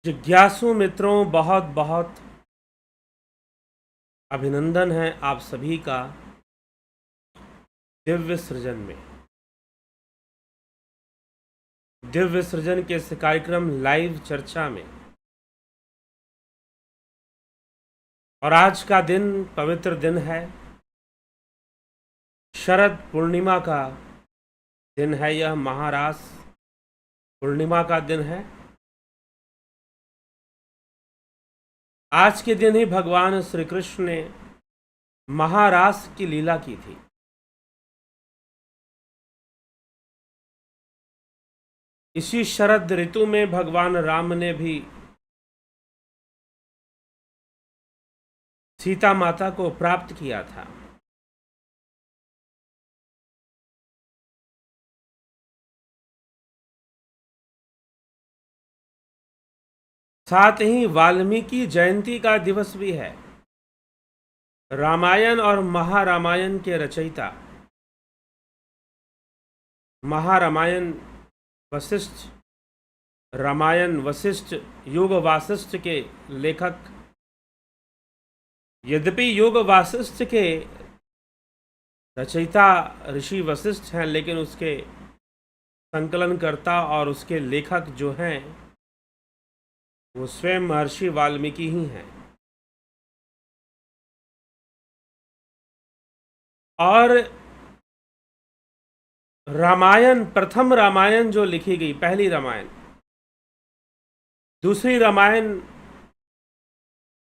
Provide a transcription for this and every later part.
जिज्ञासु मित्रों, बहुत बहुत अभिनंदन है आप सभी का दिव्य सृजन में। दिव्य सृजन के इस कार्यक्रम लाइव चर्चा में। और आज का दिन पवित्र दिन है, शरद पूर्णिमा का दिन है। यह महारास पूर्णिमा का दिन है। आज के दिन ही भगवान श्री कृष्ण ने महारास की लीला की थी। इसी शरद ऋतु में भगवान राम ने भी सीता माता को प्राप्त किया था। साथ ही वाल्मीकि जयंती का दिवस भी है। रामायण और महारामायण के रचयिता, महारामायण वशिष्ठ, रामायण वशिष्ठ, योग वासिष्ठ के लेखक। यद्यपि योग वासिष्ठ के रचयिता ऋषि वशिष्ठ हैं, लेकिन उसके संकलनकर्ता और उसके लेखक जो हैं वो स्वयं महर्षि वाल्मीकि ही हैं। और रामायण, प्रथम रामायण जो लिखी गई, पहली रामायण, दूसरी रामायण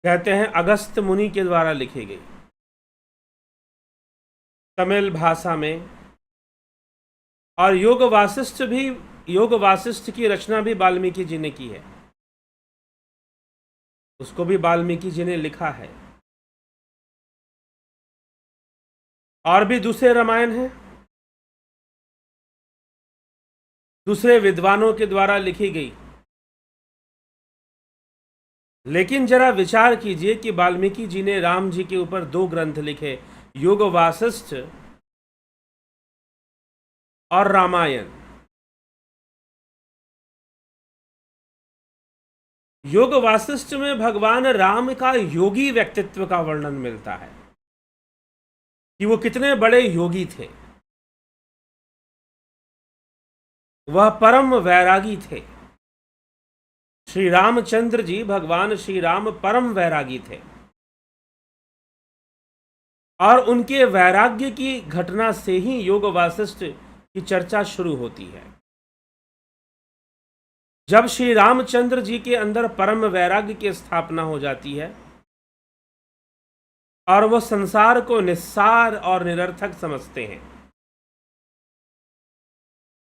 कहते हैं अगस्त्य मुनि के द्वारा लिखी गई तमिल भाषा में। और योग वासिष्ठ की रचना भी वाल्मीकि जी ने की है, उसको भी वाल्मीकि जी ने लिखा है। और भी दूसरे रामायण हैं, दूसरे विद्वानों के द्वारा लिखी गई। लेकिन जरा विचार कीजिए कि वाल्मीकि जी ने राम जी के ऊपर दो ग्रंथ लिखे, योग वासिष्ठ और रामायण। योग वासिष्ठ में भगवान राम का योगी व्यक्तित्व का वर्णन मिलता है कि वो कितने बड़े योगी थे। वह परम वैरागी थे। श्री रामचंद्र जी, भगवान श्री राम परम वैरागी थे। और उनके वैराग्य की घटना से ही योग वासिष्ठ की चर्चा शुरू होती है। जब श्री रामचंद्र जी के अंदर परम वैराग्य की स्थापना हो जाती है और वो संसार को निस्सार और निरर्थक समझते हैं,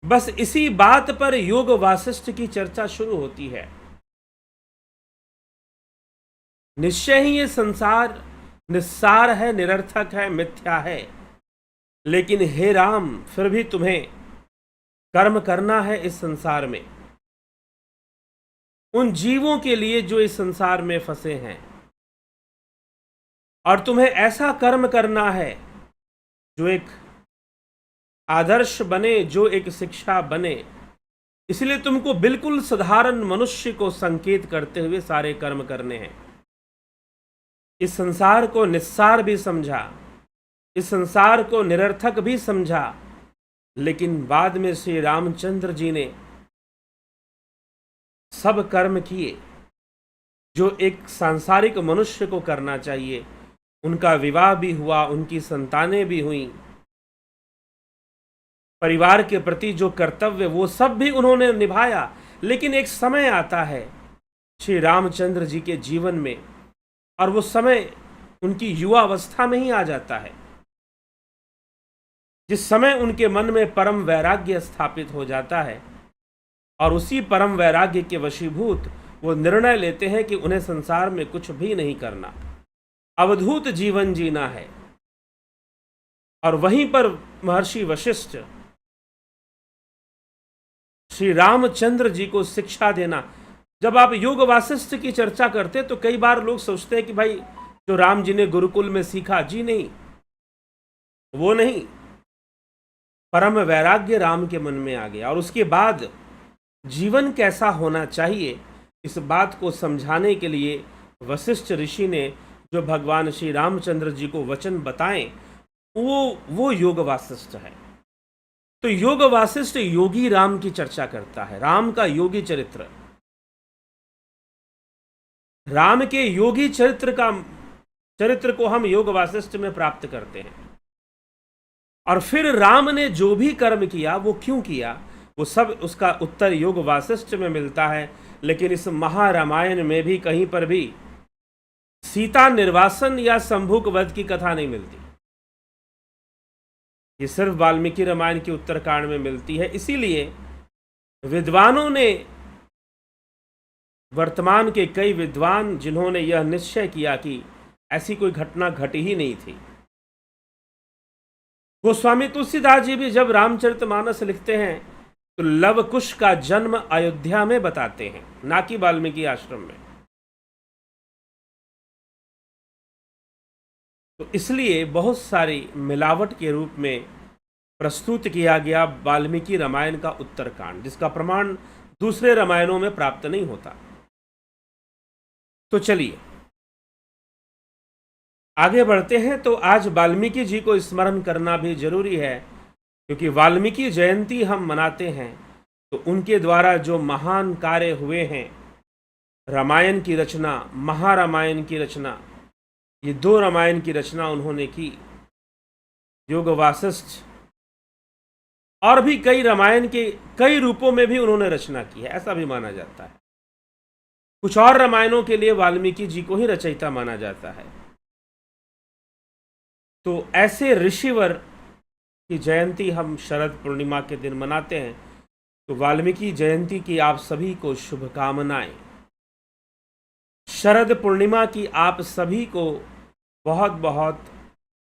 बस इसी बात पर योग वासिष्ठ की चर्चा शुरू होती है। निश्चय ही ये संसार निस्सार है, निरर्थक है, मिथ्या है, लेकिन हे राम, फिर भी तुम्हें कर्म करना है इस संसार में, उन जीवों के लिए जो इस संसार में फंसे हैं। और तुम्हें ऐसा कर्म करना है जो एक आदर्श बने, जो एक शिक्षा बने। इसलिए तुमको बिल्कुल साधारण मनुष्य को संकेत करते हुए सारे कर्म करने हैं। इस संसार को निस्सार भी समझा, इस संसार को निरर्थक भी समझा, लेकिन बाद में श्री रामचंद्र जी ने सब कर्म किए जो एक सांसारिक मनुष्य को करना चाहिए। उनका विवाह भी हुआ, उनकी संतानें भी हुईं, परिवार के प्रति जो कर्तव्य वो सब भी उन्होंने निभाया। लेकिन एक समय आता है श्री रामचंद्र जी के जीवन में, और वो समय उनकी युवावस्था में ही आ जाता है, जिस समय उनके मन में परम वैराग्य स्थापित हो जाता है। और उसी परम वैराग्य के वशीभूत वो निर्णय लेते हैं कि उन्हें संसार में कुछ भी नहीं करना, अवधूत जीवन जीना है। और वहीं पर महर्षि वशिष्ठ श्री रामचंद्र जी को शिक्षा देना। जब आप योग वासिष्ठ की चर्चा करते तो कई बार लोग सोचते हैं कि भाई जो राम जी ने गुरुकुल में सीखा, जी नहीं, वो नहीं। परम वैराग्य राम के मन में आ गया, और उसके बाद जीवन कैसा होना चाहिए इस बात को समझाने के लिए वशिष्ठ ऋषि ने जो भगवान श्री रामचंद्र जी को वचन बताएं, वो योग वासिष्ठ है। तो योग वासिष्ठ योगी राम की चर्चा करता है, राम का योगी चरित्र, राम के योगी चरित्र को हम योग वासिष्ठ में प्राप्त करते हैं। और फिर राम ने जो भी कर्म किया वो क्यों किया, वो सब उसका उत्तर योग वासिष्ठ में मिलता है। लेकिन इस महारामायण में भी कहीं पर भी सीता निर्वासन या शंभुक वध की कथा नहीं मिलती। ये सिर्फ वाल्मीकि रामायण के उत्तरकांड में मिलती है। इसीलिए विद्वानों ने, वर्तमान के कई विद्वान जिन्होंने यह निश्चय किया कि ऐसी कोई घटना घटी ही नहीं थी। गोस्वामी तुलसीदास जी भी जब रामचरितमानस लिखते हैं तो लव कुश का जन्म अयोध्या में बताते हैं, ना कि वाल्मीकि आश्रम में। तो इसलिए बहुत सारी मिलावट के रूप में प्रस्तुत किया गया वाल्मीकि रामायण का उत्तरकांड, जिसका प्रमाण दूसरे रामायणों में प्राप्त नहीं होता। तो चलिए आगे बढ़ते हैं। तो आज वाल्मीकि जी को स्मरण करना भी जरूरी है, क्योंकि वाल्मीकि जयंती हम मनाते हैं तो उनके द्वारा जो महान कार्य हुए हैं, रामायण की रचना, महारामायण की रचना, ये दो रामायण की रचना उन्होंने की। योग वासिष्ठ और भी कई रामायण के कई रूपों में भी उन्होंने रचना की है, ऐसा भी माना जाता है। कुछ और रामायणों के लिए वाल्मीकि जी को ही रचयिता माना जाता है। तो ऐसे ऋषिवर की जयंती हम शरद पूर्णिमा के दिन मनाते हैं। तो वाल्मीकि जयंती की आप सभी को शुभकामनाएं। शरद पूर्णिमा की आप सभी को बहुत बहुत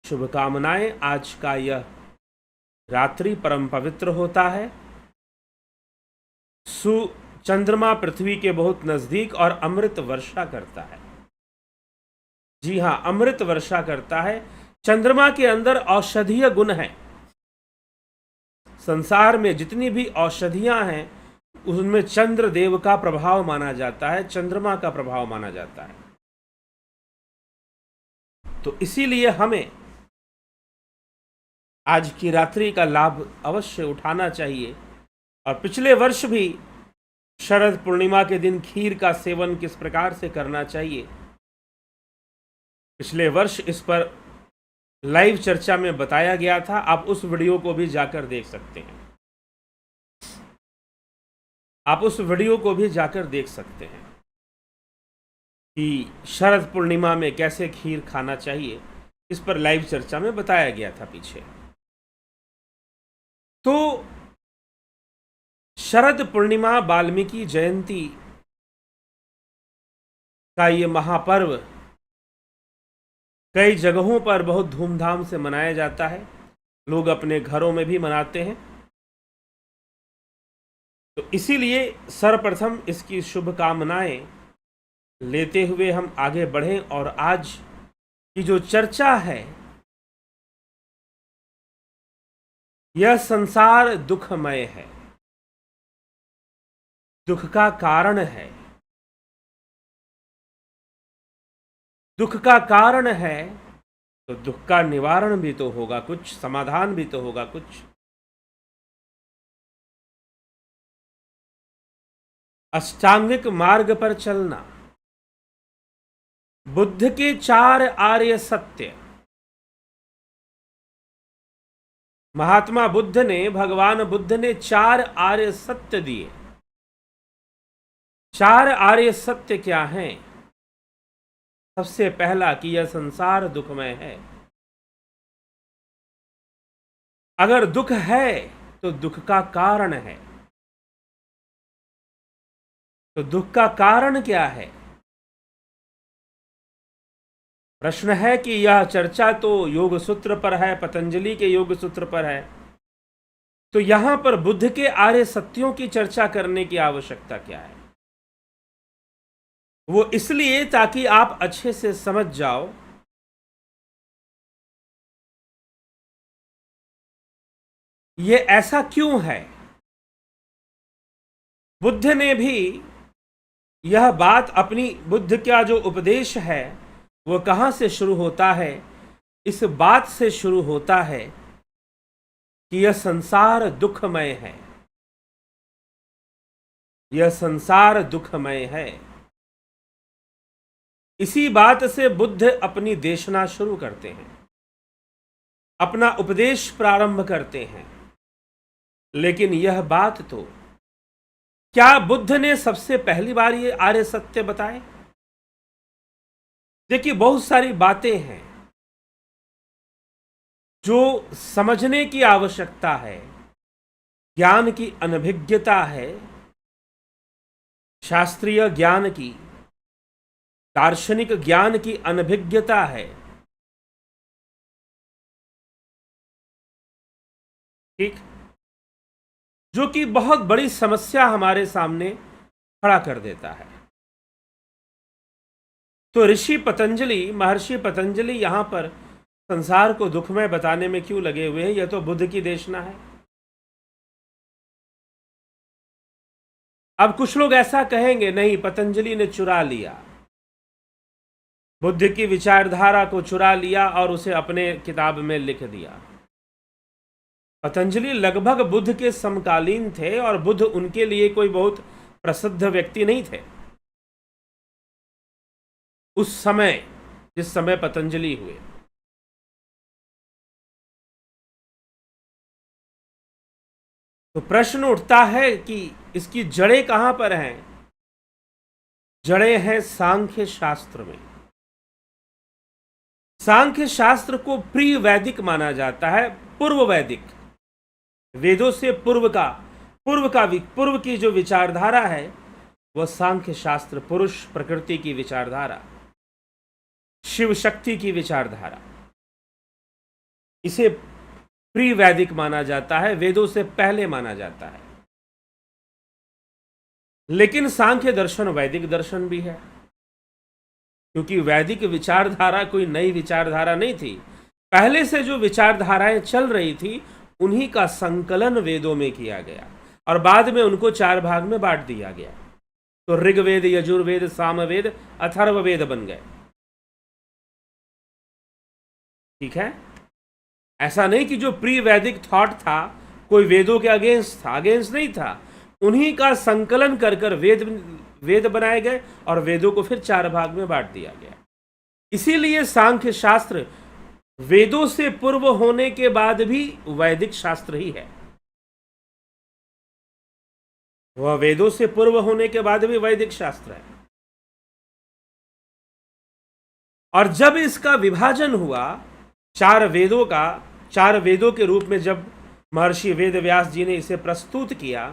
शुभकामनाएं। आज का यह रात्रि परम पवित्र होता है। चंद्रमा पृथ्वी के बहुत नजदीक और अमृत वर्षा करता है। जी हां, अमृत वर्षा करता है। चंद्रमा के अंदर औषधीय गुण है। संसार में जितनी भी औषधियां हैं उनमें चंद्र देव का प्रभाव माना जाता है, चंद्रमा का प्रभाव माना जाता है। तो इसीलिए हमें आज की रात्रि का लाभ अवश्य उठाना चाहिए। और पिछले वर्ष भी शरद पूर्णिमा के दिन खीर का सेवन किस प्रकार से करना चाहिए, पिछले वर्ष इस पर लाइव चर्चा में बताया गया था। आप उस वीडियो को भी जाकर देख सकते हैं। आप उस वीडियो को भी जाकर देख सकते हैं कि शरद पूर्णिमा में कैसे खीर खाना चाहिए, इस पर लाइव चर्चा में बताया गया था पीछे। तो शरद पूर्णिमा, वाल्मीकि जयंती का ये महापर्व कई जगहों पर बहुत धूमधाम से मनाया जाता है। लोग अपने घरों में भी मनाते हैं। तो इसीलिए सर्वप्रथम इसकी शुभकामनाएं लेते हुए हम आगे बढ़ें। और आज की जो चर्चा है, यह संसार दुखमय है, दुख का कारण है। दुख का कारण है तो दुख का निवारण भी तो होगा, कुछ समाधान भी तो होगा। कुछ अष्टांगिक मार्ग पर चलना, बुद्ध के 4 आर्य सत्य। महात्मा बुद्ध ने, भगवान बुद्ध ने 4 आर्य सत्य दिए। 4 आर्य सत्य क्या हैं? सबसे पहला कि यह संसार दुखमय है। अगर दुख है तो दुख का कारण है। तो दुख का कारण क्या है? प्रश्न है कि यह चर्चा तो योग सूत्र पर है, पतंजलि के योग सूत्र पर है। तो यहां पर बुद्ध के आर्य सत्यों की चर्चा करने की आवश्यकता क्या है? वो इसलिए ताकि आप अच्छे से समझ जाओ ये ऐसा क्यों है। बुद्ध ने भी यह बात अपनी बुद्ध का जो उपदेश है वो कहाँ से शुरू होता है? इस बात से शुरू होता है कि यह संसार दुखमय है, यह संसार दुखमय है। इसी बात से बुद्ध अपनी देशना शुरू करते हैं, अपना उपदेश प्रारंभ करते हैं। लेकिन यह बात तो क्या बुद्ध ने सबसे पहली बार ये आर्य सत्य बताए? देखिए, बहुत सारी बातें हैं जो समझने की आवश्यकता है, ज्ञान की अनभिज्ञता है, शास्त्रीय ज्ञान की, दार्शनिक ज्ञान की अनभिज्ञता है। ठीक, जो कि बहुत बड़ी समस्या हमारे सामने खड़ा कर देता है। तो ऋषि पतंजलि, महर्षि पतंजलि यहां पर संसार को दुखमय बताने में क्यों लगे हुए हैं? यह तो बुद्ध की देशना है। अब कुछ लोग ऐसा कहेंगे, नहीं, पतंजलि ने चुरा लिया, बुद्ध की विचारधारा को चुरा लिया और उसे अपने किताब में लिख दिया। पतंजलि लगभग बुद्ध के समकालीन थे और बुद्ध उनके लिए कोई बहुत प्रसिद्ध व्यक्ति नहीं थे उस समय, जिस समय पतंजलि हुए। तो प्रश्न उठता है कि इसकी जड़ें कहां पर हैं? जड़ें हैं सांख्य शास्त्र में। सांख्य शास्त्र को प्री वैदिक माना जाता है, पूर्व वैदिक, वेदों से पूर्व की जो विचारधारा है वह सांख्य शास्त्र, पुरुष प्रकृति की विचारधारा, शिव शक्ति की विचारधारा, इसे प्री वैदिक माना जाता है, वेदों से पहले माना जाता है। लेकिन सांख्य दर्शन वैदिक दर्शन भी है, क्योंकि वैदिक विचारधारा कोई नई विचारधारा नहीं थी। पहले से जो विचारधाराएं चल रही थी उन्हीं का संकलन वेदों में किया गया और बाद में उनको 4 भाग में बांट दिया गया। तो ऋग्वेद, यजुर्वेद, सामवेद, अथर्ववेद बन गए। ठीक है, ऐसा नहीं कि जो प्री वैदिक थॉट था कोई वेदों के अगेंस्ट था, अगेंस्ट नहीं था। उन्हीं का संकलन कर कर वेद बनाए गए और वेदों को फिर 4 भाग में बांट दिया गया। इसीलिए सांख्य शास्त्र वेदों से पूर्व होने के बाद भी वैदिक शास्त्र ही है। वह वेदों से पूर्व होने के बाद भी वैदिक शास्त्र है। और जब इसका विभाजन हुआ 4 वेदों का, 4 वेदों के रूप में जब महर्षि वेद व्यास जी ने इसे प्रस्तुत किया,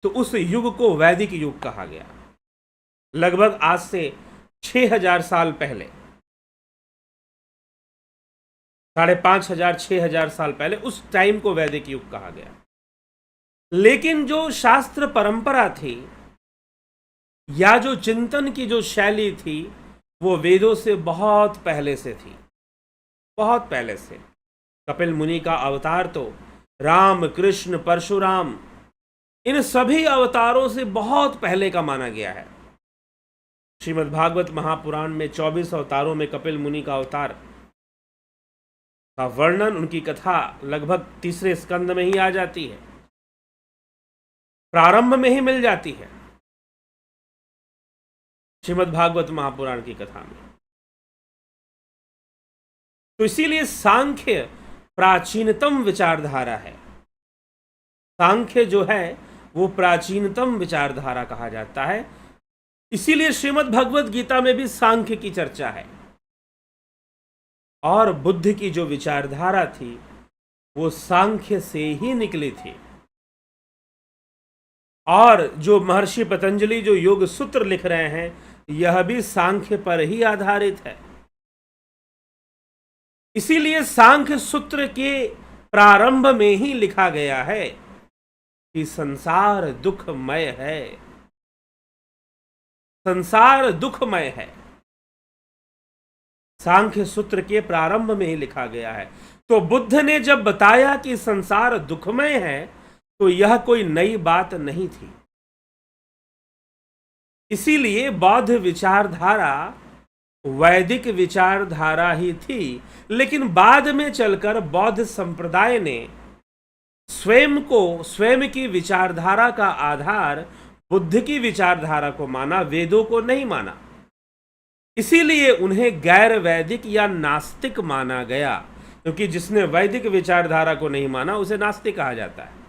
तो उस युग को वैदिक युग कहा गया। लगभग आज से 6000 साल पहले, 5500 6000 साल पहले, उस टाइम को वैदिक युग कहा गया। लेकिन जो शास्त्र परंपरा थी या जो चिंतन की जो शैली थी वो वेदों से बहुत पहले से थी, बहुत पहले से। कपिल मुनि का अवतार तो राम, कृष्ण, परशुराम, इन सभी अवतारों से बहुत पहले का माना गया है। श्रीमद् भागवत महापुराण में 24 अवतारों में कपिल मुनि का अवतार का वर्णन, उनकी कथा लगभग 3रे स्कंद में ही आ जाती है, प्रारंभ में ही मिल जाती है श्रीमद् भागवत महापुराण की कथा में। तो इसीलिए सांख्य प्राचीनतम विचारधारा है। सांख्य जो है वो प्राचीनतम विचारधारा कहा जाता है। इसीलिए श्रीमद् भगवत गीता में भी सांख्य की चर्चा है। और बुद्ध की जो विचारधारा थी वो सांख्य से ही निकली थी। और जो महर्षि पतंजलि जो योग सूत्र लिख रहे हैं यह भी सांख्य पर ही आधारित है। इसीलिए सांख्य सूत्र के प्रारंभ में ही लिखा गया है कि संसार दुखमय है, संसार दुखमय है। सांख्य सूत्र के प्रारंभ में ही लिखा गया है। तो बुद्ध ने जब बताया कि संसार दुखमय है तो यह कोई नई बात नहीं थी। इसीलिए बौद्ध विचारधारा वैदिक विचारधारा ही थी, लेकिन बाद में चलकर बौद्ध संप्रदाय ने स्वयं की विचारधारा का आधार बुद्ध की विचारधारा को माना, वेदों को नहीं माना। इसीलिए उन्हें गैर वैदिक या नास्तिक माना गया, क्योंकि जिसने वैदिक विचारधारा को नहीं माना उसे नास्तिक कहा जाता है।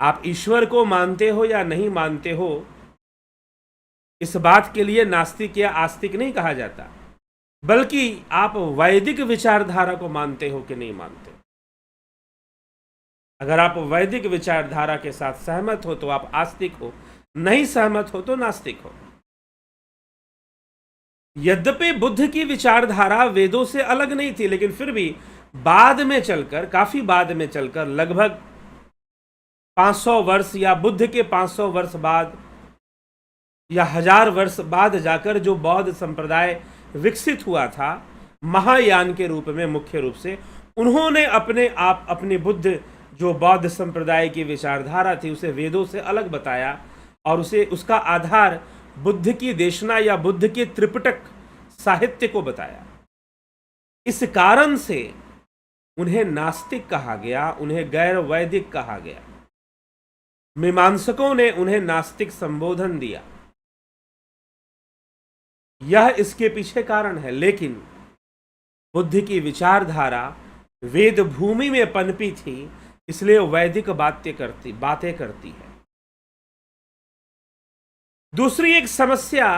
आप ईश्वर को मानते हो या नहीं मानते हो, इस बात के लिए नास्तिक या आस्तिक नहीं कहा जाता, बल्कि आप वैदिक विचारधारा को मानते हो कि नहीं मानते। अगर आप वैदिक विचारधारा के साथ सहमत हो तो आप आस्तिक हो, नहीं सहमत हो तो नास्तिक हो। यद्यपि बुद्ध की विचारधारा वेदों से अलग नहीं थी, लेकिन फिर भी बाद में चलकर, काफी बाद में चलकर, लगभग 500 वर्ष या बुद्ध के 500 वर्ष बाद या 1000 वर्ष बाद जाकर जो बौद्ध संप्रदाय विकसित हुआ था महायान के रूप में, मुख्य रूप से उन्होंने अपने बुद्ध जो बौद्ध संप्रदाय की विचारधारा थी उसे वेदों से अलग बताया और उसका आधार बुद्ध की देशना या बुद्ध के त्रिपिटक साहित्य को बताया। इस कारण से उन्हें नास्तिक कहा गया, उन्हें गैर वैदिक कहा गया। मीमांसकों ने उन्हें नास्तिक संबोधन दिया। यह इसके पीछे कारण है। लेकिन बुद्ध की विचारधारा वेद भूमि में पनपी थी, इसलिए वैदिक बातें करती है। दूसरी एक समस्या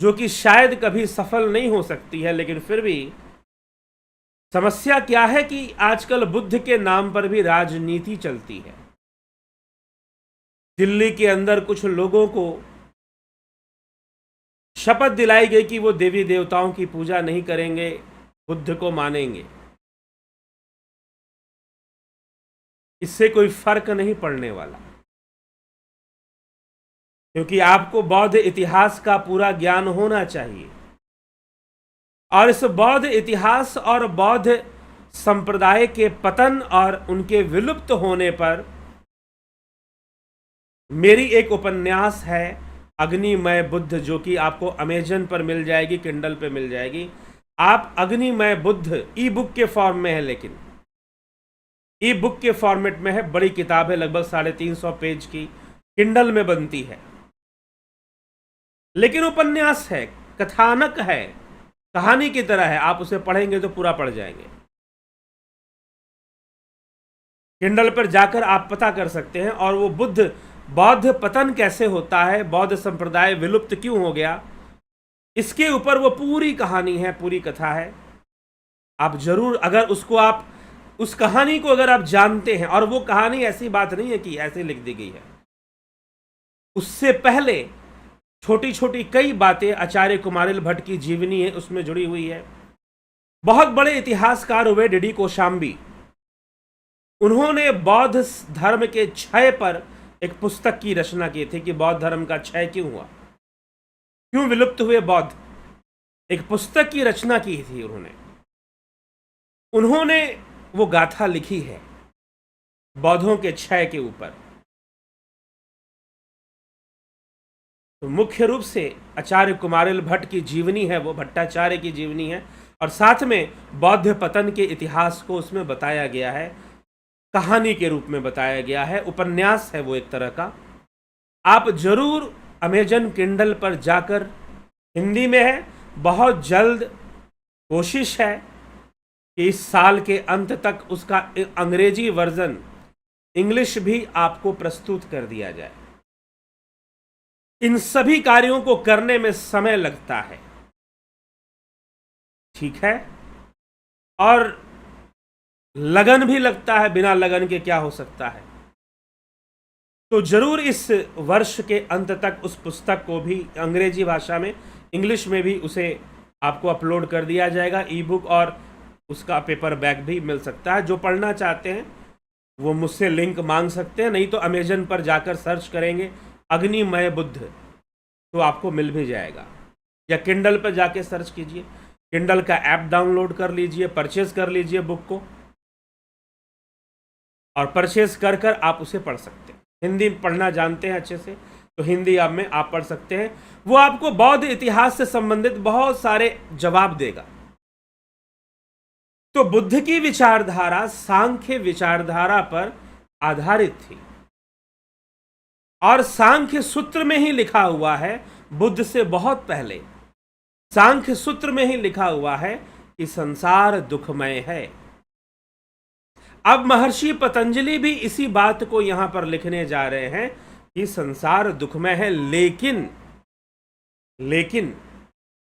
जो कि शायद कभी सफल नहीं हो सकती है, लेकिन फिर भी समस्या क्या है कि आजकल बुद्ध के नाम पर भी राजनीति चलती है। दिल्ली के अंदर कुछ लोगों को शपथ दिलाई गई कि वो देवी देवताओं की पूजा नहीं करेंगे, बुद्ध को मानेंगे। इससे कोई फर्क नहीं पड़ने वाला, क्योंकि आपको बौद्ध इतिहास का पूरा ज्ञान होना चाहिए। और इस बौद्ध इतिहास और बौद्ध संप्रदाय के पतन और उनके विलुप्त होने पर मेरी एक उपन्यास है अग्निमय बुद्ध, जो कि आपको अमेजन पर मिल जाएगी, किंडल पे मिल जाएगी। आप अग्निमय बुद्ध ई बुक के फॉर्म में है, लेकिन ई बुक के फॉर्मेट में है, बड़ी किताब है, लगभग 350 पेज की, किंडल में बनती है, लेकिन उपन्यास है, कथानक है, कहानी की तरह है। आप उसे पढ़ेंगे तो पूरा पढ़ जाएंगे। किंडल पर जाकर आप पता कर सकते हैं। और वो बौद्ध पतन कैसे होता है, बौद्ध संप्रदाय विलुप्त क्यों हो गया, इसके ऊपर वो पूरी कहानी है, पूरी कथा है। आप जरूर, अगर उस कहानी को अगर आप जानते हैं, और वो कहानी ऐसी बात नहीं है कि ऐसे लिख दी गई है, उससे पहले छोटी छोटी कई बातें आचार्य कुमारिल भट्ट की जीवनी है उसमें जुड़ी हुई है। बहुत बड़े इतिहासकार हुए डीडी कोशाम्बी, उन्होंने बौद्ध धर्म के क्षय पर एक पुस्तक की रचना की थी कि बौद्ध धर्म का क्षय क्यों हुआ, क्यों विलुप्त हुए बौद्ध। एक पुस्तक की रचना की थी उन्होंने वो गाथा लिखी है बौद्धों के क्षय के ऊपर। तो मुख्य रूप से आचार्य कुमारिल भट्ट की जीवनी है, वो भट्टाचार्य की जीवनी है, और साथ में बौद्ध पतन के इतिहास को उसमें बताया गया है, कहानी के रूप में बताया गया है, उपन्यास है वो एक तरह का। आप जरूर अमेजन किंडल पर जाकर, हिंदी में है, बहुत जल्द कोशिश है कि इस साल के अंत तक उसका अंग्रेजी वर्जन, इंग्लिश भी आपको प्रस्तुत कर दिया जाए। इन सभी कार्यों को करने में समय लगता है, ठीक है, और लगन भी लगता है, बिना लगन के क्या हो सकता है। तो जरूर इस वर्ष के अंत तक उस पुस्तक को भी अंग्रेजी भाषा में, इंग्लिश में भी उसे आपको अपलोड कर दिया जाएगा, ई बुक, और उसका पेपर बैक भी मिल सकता है। जो पढ़ना चाहते हैं वो मुझसे लिंक मांग सकते हैं, नहीं तो अमेजन पर जाकर सर्च करेंगे अग्निमय बुद्ध तो आपको मिल भी जाएगा, या किंडल पर जाके सर्च कीजिए, किंडल का ऐप डाउनलोड कर लीजिए, परचेज कर लीजिए बुक को, और परचेज कर आप उसे पढ़ सकते हैं। हिंदी पढ़ना जानते हैं अच्छे से तो हिंदी आप पढ़ सकते हैं। वो आपको बौद्ध इतिहास से संबंधित बहुत सारे जवाब देगा। तो बुद्ध की विचारधारा सांख्य विचारधारा पर आधारित थी और सांख्य सूत्र में ही लिखा हुआ है, बुद्ध से बहुत पहले सांख्य सूत्र में ही लिखा हुआ है कि संसार दुखमय है। अब महर्षि पतंजलि भी इसी बात को यहां पर लिखने जा रहे हैं कि संसार दुखमय है, लेकिन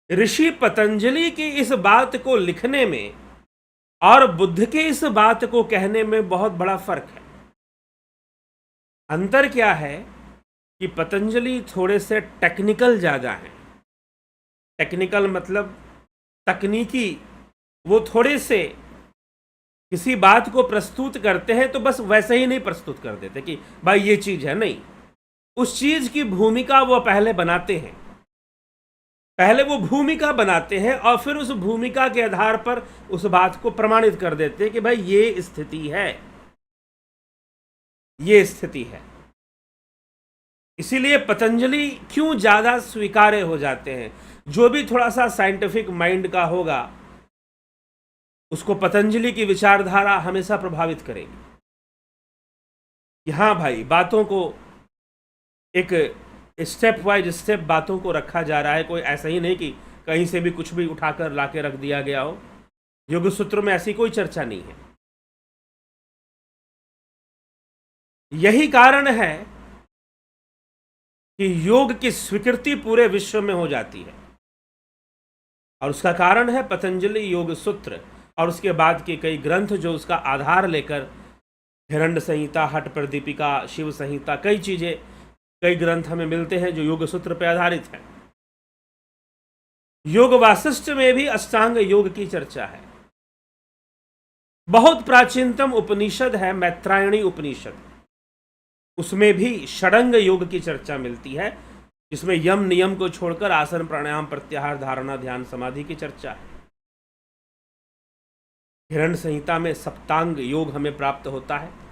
ऋषि पतंजलि की इस बात को लिखने में और बुद्ध के इस बात को कहने में बहुत बड़ा फर्क है। अंतर क्या है कि पतंजलि थोड़े से टेक्निकल ज्यादा हैं। टेक्निकल मतलब तकनीकी, वो थोड़े से किसी बात को प्रस्तुत करते हैं तो बस वैसे ही नहीं प्रस्तुत कर देते कि भाई ये चीज है, नहीं, उस चीज की भूमिका वो पहले बनाते हैं। पहले वो भूमिका बनाते हैं और फिर उस भूमिका के आधार पर उस बात को प्रमाणित कर देते हैं कि भाई ये स्थिति है, ये स्थिति है। इसीलिए पतंजलि क्यों ज्यादा स्वीकार्य हो जाते हैं, जो भी थोड़ा सा साइंटिफिक माइंड का होगा उसको पतंजलि की विचारधारा हमेशा प्रभावित करेगी कि हाँ भाई, बातों को एक स्टेप वाइज स्टेप बातों को रखा जा रहा है। कोई ऐसा ही नहीं कि कहीं से भी कुछ भी उठाकर लाके रख दिया गया हो। योग सूत्र में ऐसी कोई चर्चा नहीं है। यही कारण है कि योग की स्वीकृति पूरे विश्व में हो जाती है और उसका कारण है पतंजलि योग सूत्र और उसके बाद के कई ग्रंथ जो उसका आधार लेकर, हिरण्य संहिता, हठ प्रदीपिका, शिव संहिता, कई ग्रंथ हमें मिलते हैं जो योग सूत्र पर आधारित है। योग वासिष्ठ में भी अष्टांग योग की चर्चा है। बहुत प्राचीनतम उपनिषद है मैत्रायणी उपनिषद, उसमें भी षडंग योग की चर्चा मिलती है, जिसमें यम नियम को छोड़कर आसन प्राणायाम प्रत्याहार धारणा ध्यान समाधि की चर्चा है। हिरण्य संहिता में सप्तांग योग हमें प्राप्त होता है।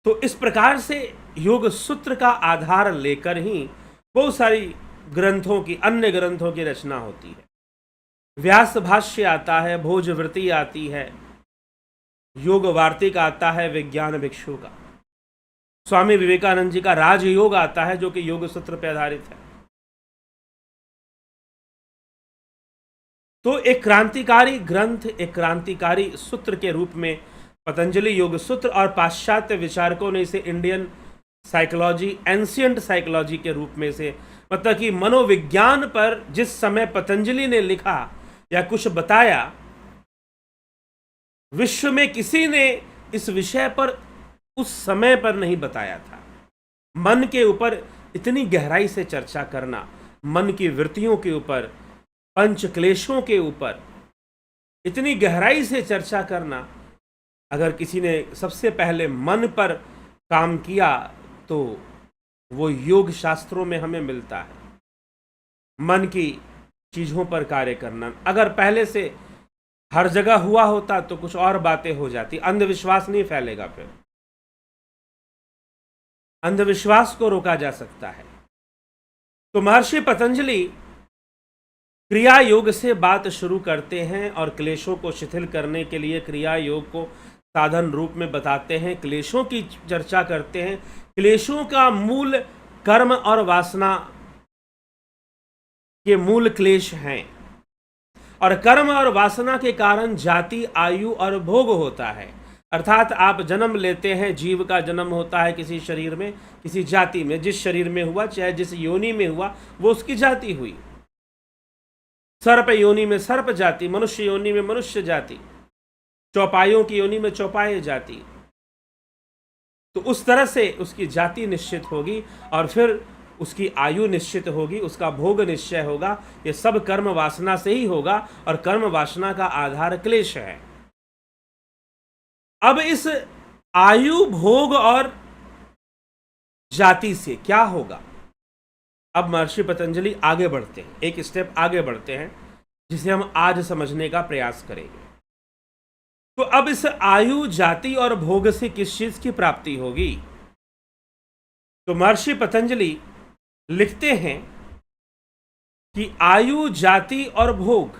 तो इस प्रकार से योग सूत्र का आधार लेकर ही बहुत सारी ग्रंथों की, अन्य ग्रंथों की रचना होती है। व्यास भाष्य आता है, भोजवृत्ति आती है, योग वार्तिक आता है विज्ञान भिक्षु का, स्वामी विवेकानंद जी का राजयोग आता है जो कि योग सूत्र पर आधारित है। तो एक क्रांतिकारी ग्रंथ, एक क्रांतिकारी सूत्र के रूप में पतंजलि योग सूत्र, और पाश्चात्य विचारकों ने इसे इंडियन साइकोलॉजी, एंशियंट साइकोलॉजी के रूप में से, मतलब कि मनोविज्ञान पर जिस समय पतंजलि ने लिखा या कुछ बताया, विश्व में किसी ने इस विषय पर उस समय पर नहीं बताया था। मन के ऊपर इतनी गहराई से चर्चा करना, मन की वृत्तियों के ऊपर, पंच क्लेशों के ऊपर इतनी गहराई से चर्चा करना, अगर किसी ने सबसे पहले मन पर काम किया तो वो योग शास्त्रों में हमें मिलता है। मन की चीजों पर कार्य करना अगर पहले से हर जगह हुआ होता तो कुछ और बातें हो जाती, अंधविश्वास नहीं फैलेगा, फिर अंधविश्वास को रोका जा सकता है। तो महर्षि पतंजलि क्रिया योग से बात शुरू करते हैं और क्लेशों को शिथिल करने के लिए क्रिया योग को साधन रूप में बताते हैं। क्लेशों की चर्चा करते हैं। क्लेशों का मूल कर्म और वासना के मूल क्लेश हैं, और कर्म और वासना के कारण जाति, आयु और भोग होता है। अर्थात आप जन्म लेते हैं, जीव का जन्म होता है किसी शरीर में, किसी जाति में, जिस शरीर में हुआ, चाहे जिस योनि में हुआ, वो उसकी जाति हुई। सर्प योनि में सर्प जाति, मनुष्य योनि में मनुष्य जाति, चौपाइयों की योनि में चौपाई जाति। तो उस तरह से उसकी जाति निश्चित होगी और फिर उसकी आयु निश्चित होगी, उसका भोग निश्चय होगा। ये सब कर्म वासना से ही होगा और कर्म वासना का आधार क्लेश है। अब इस आयु, भोग और जाति से क्या होगा? अब महर्षि पतंजलि आगे बढ़ते हैं, एक स्टेप आगे बढ़ते हैं, जिसे हम आज समझने का प्रयास करेंगे। तो अब इस आयु, जाति और भोग से किस चीज की प्राप्ति होगी? तो महर्षि पतंजलि लिखते हैं कि आयु, जाति और भोग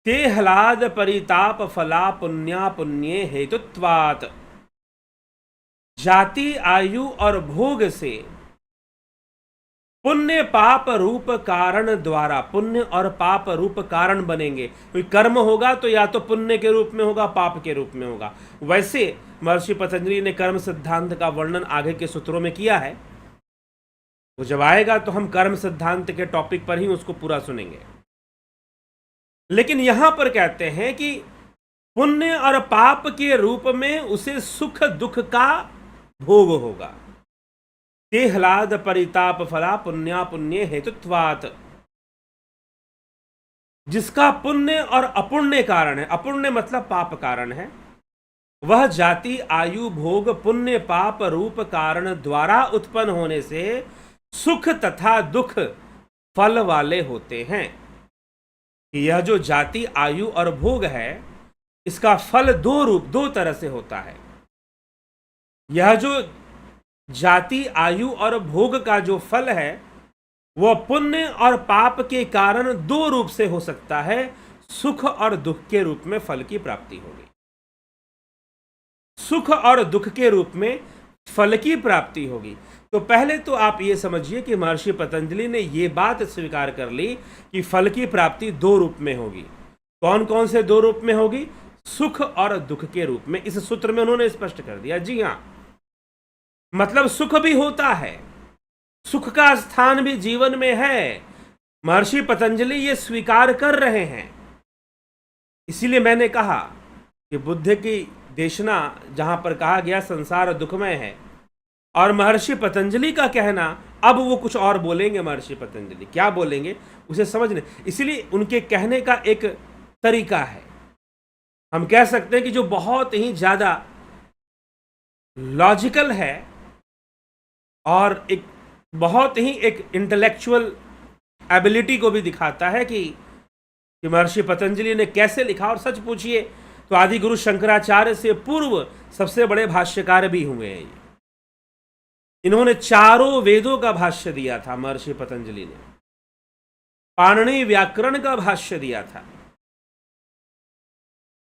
ते ह्लाद परिताप फला पुण्या पुण्ये हेतुत्वात्। जाति, आयु और भोग से पुण्य पाप रूप कारण द्वारा, पुण्य और पाप रूप कारण बनेंगे। कोई कर्म होगा तो या तो पुण्य के रूप में होगा, पाप के रूप में होगा। वैसे महर्षि पतंजलि ने कर्म सिद्धांत का वर्णन आगे के सूत्रों में किया है। वो जब आएगा तो हम कर्म सिद्धांत के टॉपिक पर ही उसको पूरा सुनेंगे। लेकिन यहां पर कहते हैं कि पुण्य और पाप के रूप में उसे सुख दुख का भोग होगा। ते ह्लाद परिताप फला पुण्या पुण्ये हेतुत्वात्। जिसका पुण्य और अपुण्य कारण है, अपुण्य मतलब पाप कारण है, वह जाति, आयु, भोग पुण्य पाप रूप कारण द्वारा उत्पन्न होने से सुख तथा दुख फल वाले होते हैं। यह जो जाति, आयु और भोग है, इसका फल दो तरह से होता है। यह जो जाति, आयु और भोग का जो फल है वह पुण्य और पाप के कारण दो रूप से हो सकता है। सुख और दुख के रूप में फल की प्राप्ति होगी। सुख और दुख के रूप में फल की प्राप्ति होगी। तो पहले तो आप ये समझिए कि महर्षि पतंजलि ने ये बात स्वीकार कर ली कि फल की प्राप्ति दो रूप में होगी। कौन कौन से दो रूप में होगी? सुख और दुख के रूप में। इस सूत्र में उन्होंने स्पष्ट कर दिया। जी हां, मतलब सुख भी होता है, सुख का स्थान भी जीवन में है। महर्षि पतंजलि ये स्वीकार कर रहे हैं। इसीलिए मैंने कहा कि बुद्ध की देशना जहां पर कहा गया संसार दुखमय है, और महर्षि पतंजलि का कहना, अब वो कुछ और बोलेंगे। महर्षि पतंजलि क्या बोलेंगे उसे समझने, इसलिए उनके कहने का एक तरीका है। हम कह सकते हैं कि जो बहुत ही ज्यादा लॉजिकल है और एक बहुत ही एक इंटेलेक्चुअल एबिलिटी को भी दिखाता है कि महर्षि पतंजलि ने कैसे लिखा। और सच पूछिए तो आदि गुरु शंकराचार्य से पूर्व सबसे बड़े भाष्यकार भी हुए हैं। इन्होंने चारों वेदों का भाष्य दिया था। महर्षि पतंजलि ने पाणिनि व्याकरण का भाष्य दिया था।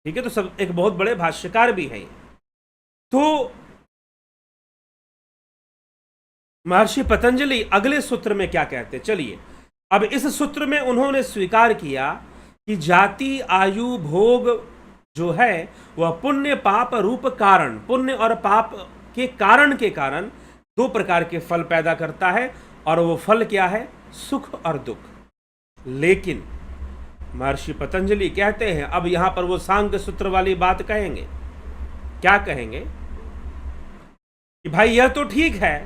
ठीक है, तो सब एक बहुत बड़े भाष्यकार भी हैं। तो महर्षि पतंजलि अगले सूत्र में क्या कहते हैं, चलिए। अब इस सूत्र में उन्होंने स्वीकार किया कि जाति, आयु, भोग जो है वह पुण्य पाप रूप कारण, पुण्य और पाप के कारण दो प्रकार के फल पैदा करता है। और वो फल क्या है? सुख और दुख। लेकिन महर्षि पतंजलि कहते हैं, अब यहां पर वो सांख्य सूत्र वाली बात कहेंगे। क्या कहेंगे कि भाई यह तो ठीक है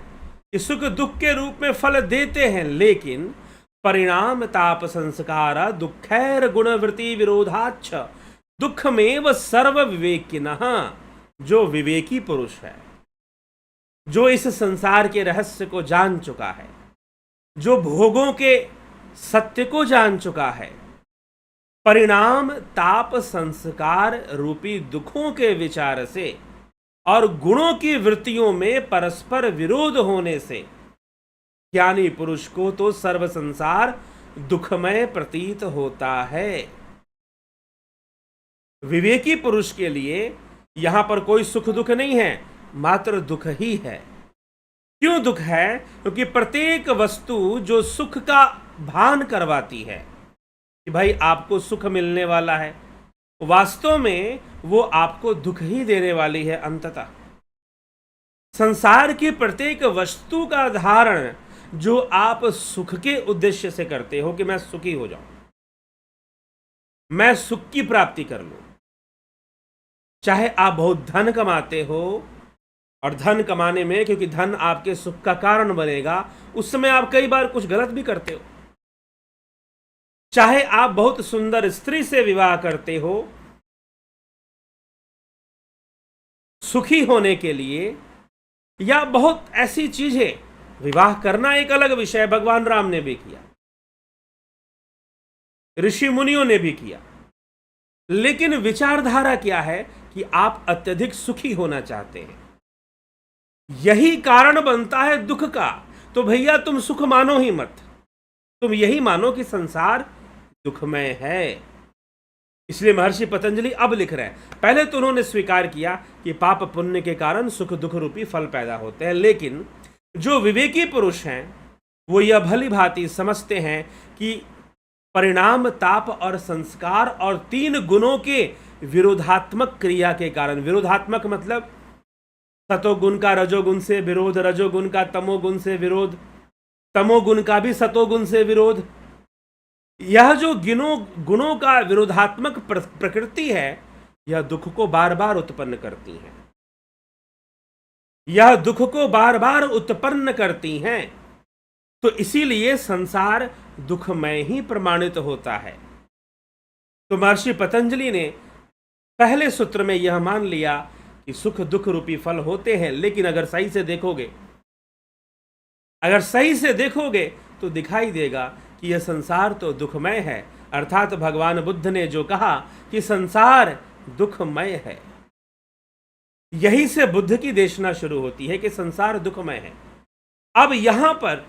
कि सुख दुख के रूप में फल देते हैं, लेकिन परिणाम ताप संस्कार दुखैर गुणवृत्ति विरोधाच्छ दुखमेव सर्व विवेकिनः। जो विवेकी पुरुष है, जो इस संसार के रहस्य को जान चुका है, जो भोगों के सत्य को जान चुका है, परिणाम ताप संस्कार रूपी दुखों के विचार से और गुणों की वृत्तियों में परस्पर विरोध होने से ज्ञानी पुरुष को तो सर्व संसार दुखमय प्रतीत होता है। विवेकी पुरुष के लिए यहां पर कोई सुख दुख नहीं है, मात्र दुख ही है। क्यों दुख है? क्योंकि प्रत्येक वस्तु जो सुख का भान करवाती है कि भाई आपको सुख मिलने वाला है, वास्तव में वो आपको दुख ही देने वाली है। अंततः संसार की प्रत्येक वस्तु का धारण जो आप सुख के उद्देश्य से करते हो कि मैं सुखी हो जाऊं, मैं सुख की प्राप्ति कर लूं, चाहे आप बहुत धन कमाते हो, और धन कमाने में क्योंकि धन आपके सुख का कारण बनेगा, उस समय आप कई बार कुछ गलत भी करते हो। चाहे आप बहुत सुंदर स्त्री से विवाह करते हो सुखी होने के लिए, या बहुत ऐसी चीजें, विवाह करना एक अलग विषय, भगवान राम ने भी किया, ऋषि मुनियों ने भी किया, लेकिन विचारधारा क्या है कि आप अत्यधिक सुखी होना चाहते हैं, यही कारण बनता है दुख का। तो भैया तुम सुख मानो ही मत, तुम यही मानो कि संसार दुखमय है। इसलिए महर्षि पतंजलि अब लिख रहे हैं, पहले तो उन्होंने स्वीकार किया कि पाप पुण्य के कारण सुख दुख रूपी फल पैदा होते हैं, लेकिन जो विवेकी पुरुष हैं वो यह भली भांति समझते हैं कि परिणाम, ताप और संस्कार और 3 गुणों के विरोधात्मक क्रिया के कारण, विरोधात्मक मतलब सतोगुण का रजोगुण से विरोध, रजोगुण का तमोगुण से विरोध, तमोगुण का भी सतोगुण से विरोध, यह जो गुणों का विरोधात्मक प्रकृति है, यह दुख को बार बार उत्पन्न करती है, यह दुख को बार बार उत्पन्न करती हैं। तो इसीलिए संसार दुखमय ही प्रमाणित होता है। तो महर्षि पतंजलि ने पहले सूत्र में यह मान लिया कि सुख दुख रूपी फल होते हैं, लेकिन अगर सही से देखोगे तो दिखाई देगा कि यह संसार तो दुखमय है। अर्थात भगवान बुद्ध ने जो कहा कि संसार दुखमय है, यही से बुद्ध की देशना शुरू होती है कि संसार दुखमय है। अब यहां पर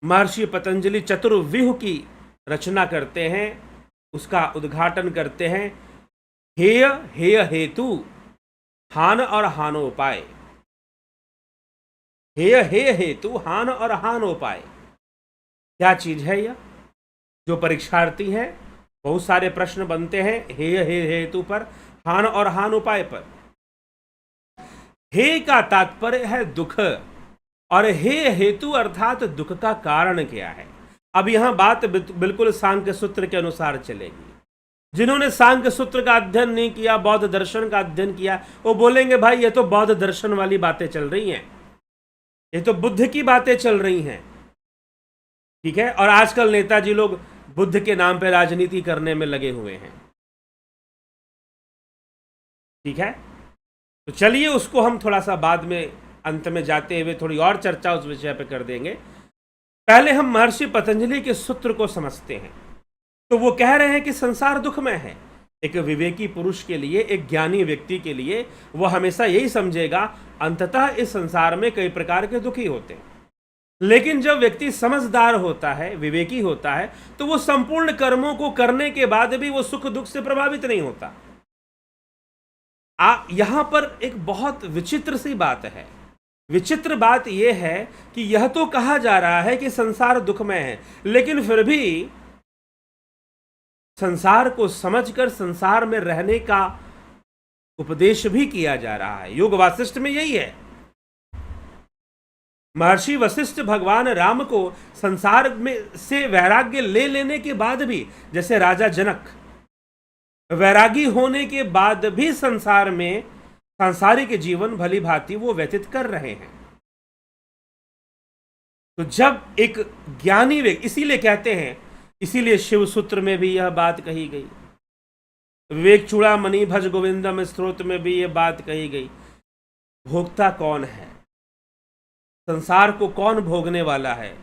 महर्षि पतंजलि चतुर्व्यूह की रचना करते हैं, उसका उद्घाटन करते हैं। हेय हेय हेतु, हान और हानोपाय। हेय हेय हेतु, हान और हानोपाय क्या चीज है यह? जो परीक्षार्थी है, बहुत सारे प्रश्न बनते हैं हेय हेय हेतु पर, हान और हान उपाय पर। हे का तात्पर्य है दुख, और हे हेतु अर्थात दुख का कारण क्या है। अब यहां बात बिल्कुल सांख्य सूत्र के अनुसार चलेगी। जिन्होंने सांख्य सूत्र का अध्ययन नहीं किया, बौद्ध दर्शन का अध्ययन किया, वो बोलेंगे भाई ये तो बौद्ध दर्शन वाली बातें चल रही हैं, ये तो बुद्ध की बातें चल रही हैं, ठीक है। और आजकल नेताजी लोग बुद्ध के नाम पे राजनीति करने में लगे हुए हैं, ठीक है। तो चलिए उसको हम थोड़ा सा बाद में अंत में जाते हुए थोड़ी और चर्चा उस विषय पे कर देंगे। पहले हम महर्षि पतंजलि के सूत्र को समझते हैं। तो वो कह रहे हैं कि संसार दुखमय है। एक विवेकी पुरुष के लिए, एक ज्ञानी व्यक्ति के लिए, वो हमेशा यही समझेगा अंततः इस संसार में कई प्रकार के दुखी होते हैं। लेकिन जब व्यक्ति समझदार होता है, विवेकी होता है, तो वो संपूर्ण कर्मों को करने के बाद भी वो सुख दुख से प्रभावित नहीं होता। यहां पर एक बहुत विचित्र सी बात है। विचित्र बात यह है कि यह तो कहा जा रहा है कि संसार दुखमय है, लेकिन फिर भी संसार को समझकर संसार में रहने का उपदेश भी किया जा रहा है। योग वासिष्ठ में यही है। महर्षि वशिष्ठ भगवान राम को संसार में से वैराग्य ले लेने के बाद भी, जैसे राजा जनक वैरागी होने के बाद भी संसार में सांसारिक जीवन भली भांति वो व्यतीत कर रहे हैं। तो जब एक ज्ञानी व्यक्ति, इसीलिए कहते हैं, इसीलिए शिव सूत्र में भी यह बात कही गई, विवेक चूड़ामणि भज गोविंदम स्त्रोत्र में भी यह बात कही गई। भोक्ता कौन है, संसार को कौन भोगने वाला है?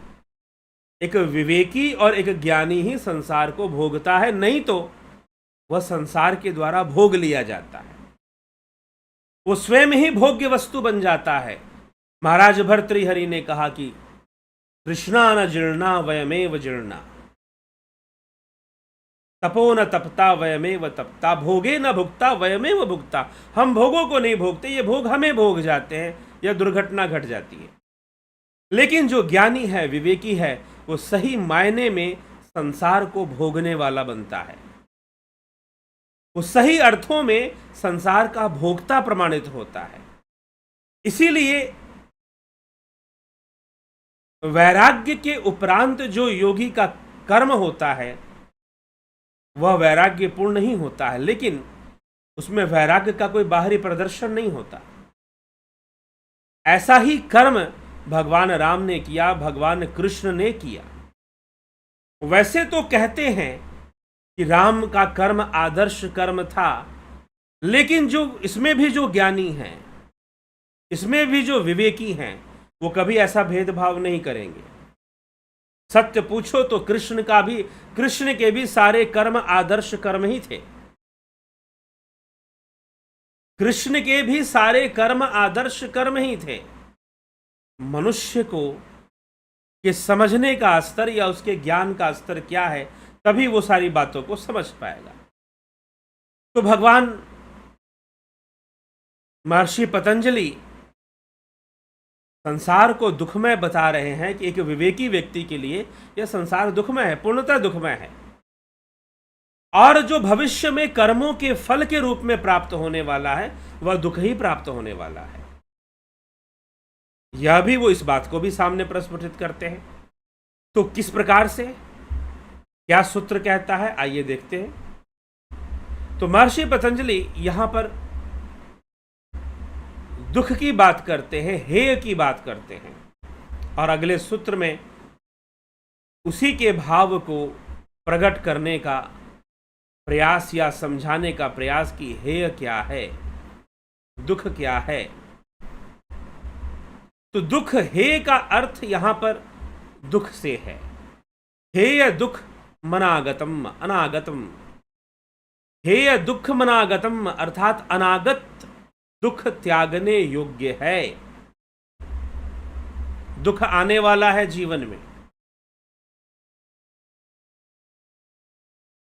एक विवेकी और एक ज्ञानी ही संसार को भोगता है, नहीं तो वह संसार के द्वारा भोग लिया जाता है, वो स्वयं ही भोग्य वस्तु बन जाता है। महाराज भर्तृहरि ने कहा कि कृष्णा न जीर्णा वयमेव जीर्णा, तपो न तपता वयमेव तपता, भोगे न भुगता वयमेव भुगता। हम भोगों को नहीं भोगते, ये भोग हमें भोग जाते हैं, यह दुर्घटना घट जाती है। लेकिन जो ज्ञानी है, विवेकी है, वो सही मायने में संसार को भोगने वाला बनता है, वो सही अर्थों में संसार का भोक्ता प्रमाणित होता है। इसीलिए वैराग्य के उपरांत जो योगी का कर्म होता है वह वैराग्य पूर्ण नहीं होता है, लेकिन उसमें वैराग्य का कोई बाहरी प्रदर्शन नहीं होता। ऐसा ही कर्म भगवान राम ने किया, भगवान कृष्ण ने किया। वैसे तो कहते हैं कि राम का कर्म आदर्श कर्म था, लेकिन जो इसमें भी जो ज्ञानी हैं, इसमें भी जो विवेकी हैं, वो कभी ऐसा भेदभाव नहीं करेंगे। सत्य पूछो तो कृष्ण के भी सारे कर्म आदर्श कर्म ही थे। कृष्ण के भी सारे कर्म आदर्श कर्म ही थे। मनुष्य को के समझने का स्तर या उसके ज्ञान का स्तर क्या है, तभी वो सारी बातों को समझ पाएगा। तो भगवान महर्षि पतंजलि संसार को दुखमय बता रहे हैं कि एक विवेकी व्यक्ति के लिए यह संसार दुखमय है, पूर्णतः दुखमय है, और जो भविष्य में कर्मों के फल के रूप में प्राप्त होने वाला है वह दुख ही प्राप्त होने वाला है। यह भी वो इस बात को भी सामने प्रस्फुटित करते हैं। तो किस प्रकार से, क्या सूत्र कहता है, आइए देखते हैं। तो महर्षि पतंजलि यहां पर दुख की बात करते हैं, हेय की बात करते हैं, और अगले सूत्र में उसी के भाव को प्रकट करने का प्रयास या समझाने का प्रयास कि हेय क्या है, दुख क्या है। तो दुख, हेय का अर्थ यहां पर दुख से है। हेय दुख मनागतम अनागतम, हेय दुख मनागतम अर्थात अनागत दुख त्यागने योग्य है। दुख आने वाला है जीवन में,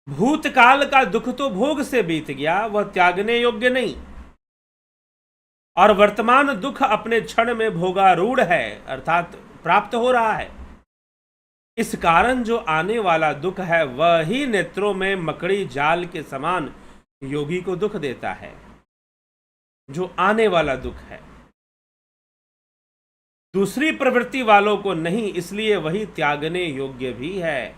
भूतकाल का दुख तो भोग से बीत गया, वह त्यागने योग्य नहीं, और वर्तमान दुख अपने क्षण में भोगारूढ़ है, अर्थात प्राप्त हो रहा है। इस कारण जो आने वाला दुख है वह ही नेत्रों में मकड़ी जाल के समान योगी को दुख देता है, जो आने वाला दुख है। दूसरी प्रवृत्ति वालों को नहीं, इसलिए वही त्यागने योग्य भी है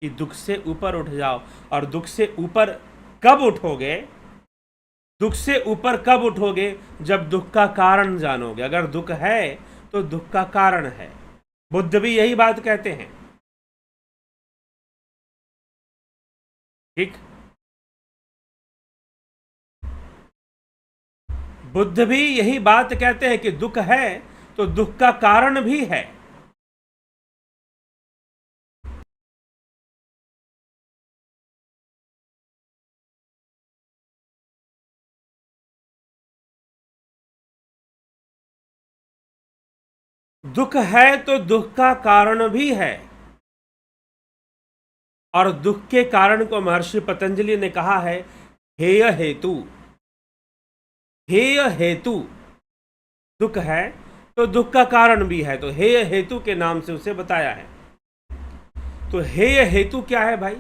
कि दुख से ऊपर उठ जाओ। और दुख से ऊपर कब उठोगे, दुख से ऊपर कब उठोगे, जब दुख का कारण जानोगे। अगर दुख है तो दुख का कारण है। बुद्ध भी यही बात कहते हैं, ठीक। बुद्ध भी यही बात कहते हैं कि दुख है तो दुख का कारण भी है। दुख है तो दुख का कारण भी है, और दुख के कारण को महर्षि पतंजलि ने कहा है हेय हेतु। हेय हेतु, दुख है तो दुख का कारण भी है, तो हेय हेतु के नाम से उसे बताया है। तो हेय हेतु क्या है भाई?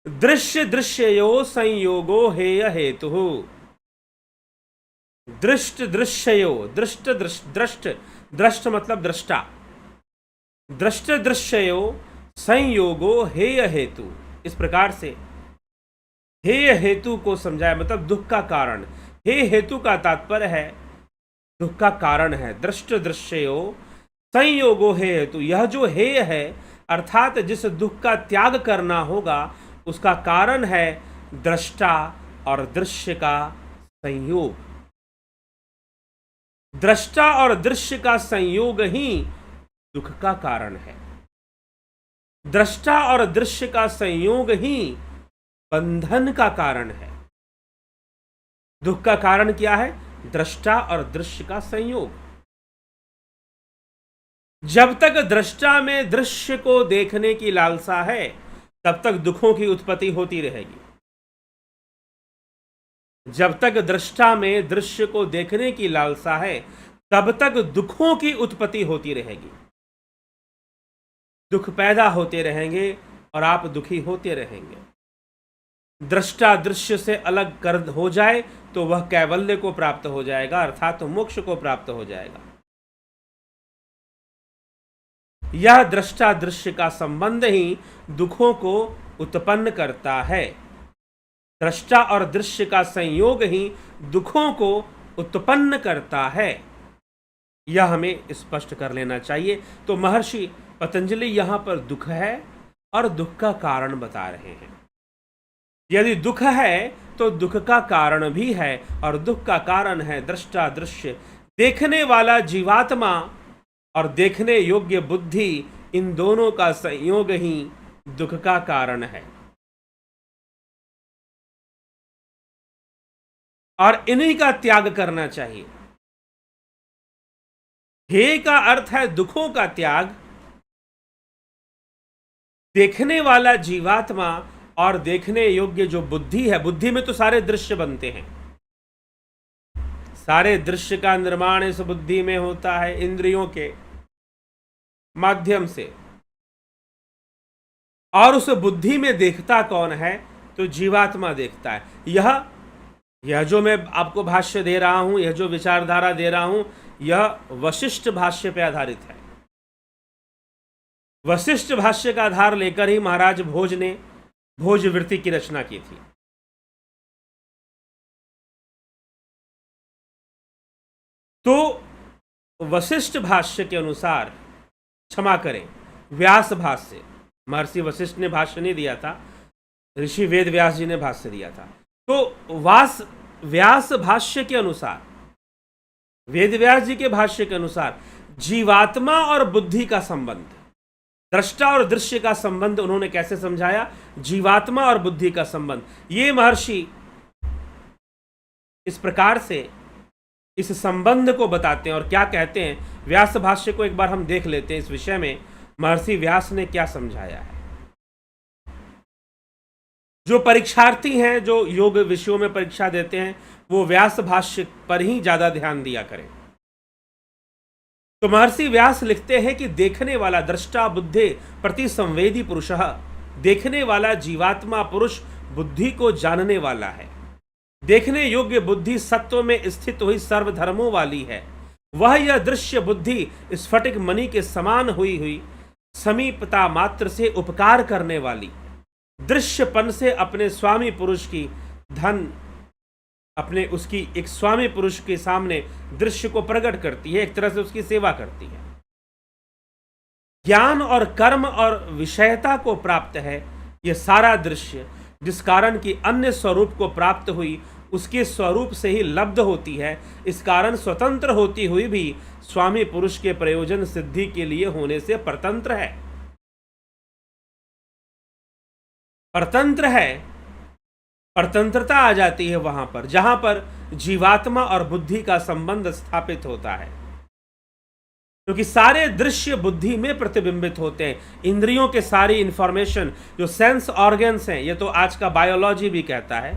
दृश्य दृश्ययो संयोगो हेय हेतु। दृष्ट दृश्ययो, दृष्ट दृष्ट दृष्ट मतलब दृष्टा, दृष्ट दृश्ययो संयोगो हेय हेतु। इस प्रकार से हेय हेतु को समझाया, मतलब दुख का कारण। हेय हेतु का तात्पर्य है दुख का कारण है। दृष्ट दृश्ययो संयोगो हेय हेतु, यह जो हेय है अर्थात जिस दुख का त्याग करना होगा उसका कारण है दृष्टा और दृश्य का संयोग। दृष्टा और दृश्य का संयोग ही दुख का कारण है। दृष्टा और दृश्य का संयोग ही बंधन का कारण है। दुख का कारण क्या है? दृष्टा और दृश्य का संयोग। जब तक दृष्टा में दृश्य को देखने की लालसा है तब तक दुखों की उत्पत्ति होती रहेगी। जब तक दृष्टा में दृश्य को देखने की लालसा है तब तक दुखों की उत्पत्ति होती रहेगी। दुख पैदा होते रहेंगे और आप दुखी होते रहेंगे। दृष्टा दृश्य से अलग कर हो जाए तो वह कैवल्य को प्राप्त हो जाएगा, अर्थात तो मोक्ष को प्राप्त हो जाएगा। यह दृष्टा दृश्य का संबंध ही दुखों को उत्पन्न करता है। दृष्टा और दृश्य का संयोग ही दुखों को उत्पन्न करता है, यह हमें स्पष्ट कर लेना चाहिए। तो महर्षि पतंजलि यहां पर दुख है और दुख का कारण बता रहे हैं। यदि दुख है तो दुख का कारण भी है, और दुख का कारण है दृष्टा दृश्य। देखने वाला जीवात्मा और देखने योग्य बुद्धि, इन दोनों का संयोग ही दुख का कारण है। और इन्हीं का त्याग करना चाहिए। हे का अर्थ है दुखों का त्याग। देखने वाला जीवात्मा और देखने योग्य जो बुद्धि है, बुद्धि में तो सारे दृश्य बनते हैं, सारे दृश्य का निर्माण इस बुद्धि में होता है इंद्रियों के माध्यम से। और उस बुद्धि में देखता कौन है? तो जीवात्मा देखता है। यह जो मैं आपको भाष्य दे रहा हूं, यह जो विचारधारा दे रहा हूं, यह वशिष्ठ भाष्य पर आधारित है। वशिष्ठ भाष्य का आधार लेकर ही महाराज भोज ने भोजवृत्ति की रचना की थी। तो वशिष्ठ भाष्य के अनुसार, क्षमा करें, व्यास भाष्य, महर्षि वशिष्ठ ने भाष्य नहीं दिया था, ऋषि वेद व्यास जी ने भाष्य दिया था। तो व्यास भाष्य के अनुसार, वेद व्यास जी के भाष्य के अनुसार जीवात्मा और बुद्धि का संबंध, दृष्टा और दृश्य का संबंध उन्होंने कैसे समझाया? जीवात्मा और बुद्धि का संबंध। ये महर्षि इस प्रकार से इस संबंध को बताते हैं और क्या कहते हैं। व्यास भाष्य को एक बार हम देख लेते हैं। इस विषय में महर्षि व्यास ने क्या समझाया है। जो परीक्षार्थी हैं, जो योग विषयों में परीक्षा देते हैं, वो व्यास भाष्य पर ही ज्यादा ध्यान दिया करें। तो महर्षि व्यास लिखते हैं कि देखने वाला दृष्टा बुद्धे प्रति संवेदी पुरुषः, देखने वाला जीवात्मा पुरुष बुद्धि को जानने वाला है। देखने योग्य बुद्धि सत्व में स्थित हुई सर्वधर्मों वाली है। वह यह दृश्य बुद्धि स्फटिक मणि के समान हुई समीपता मात्र से उपकार करने वाली, दृश्यपन से अपने स्वामी पुरुष की उसकी एक स्वामी पुरुष के सामने दृश्य को प्रकट करती है, एक तरह से उसकी सेवा करती है। ज्ञान और कर्म और विषयता को प्राप्त है यह सारा दृश्य, जिस कारण की अन्य स्वरूप को प्राप्त हुई उसके स्वरूप से ही लब्ध होती है। इस कारण स्वतंत्र होती हुई भी स्वामी पुरुष के प्रयोजन सिद्धि के लिए होने से परतंत्र है। परतंत्र है, परतंत्रता आ जाती है वहां पर जहां पर जीवात्मा और बुद्धि का संबंध स्थापित होता है, क्योंकि सारे दृश्य बुद्धि में प्रतिबिंबित होते हैं। इंद्रियों के सारी इंफॉर्मेशन जो सेंस ऑर्गन्स हैं, ये तो आज का बायोलॉजी भी कहता है,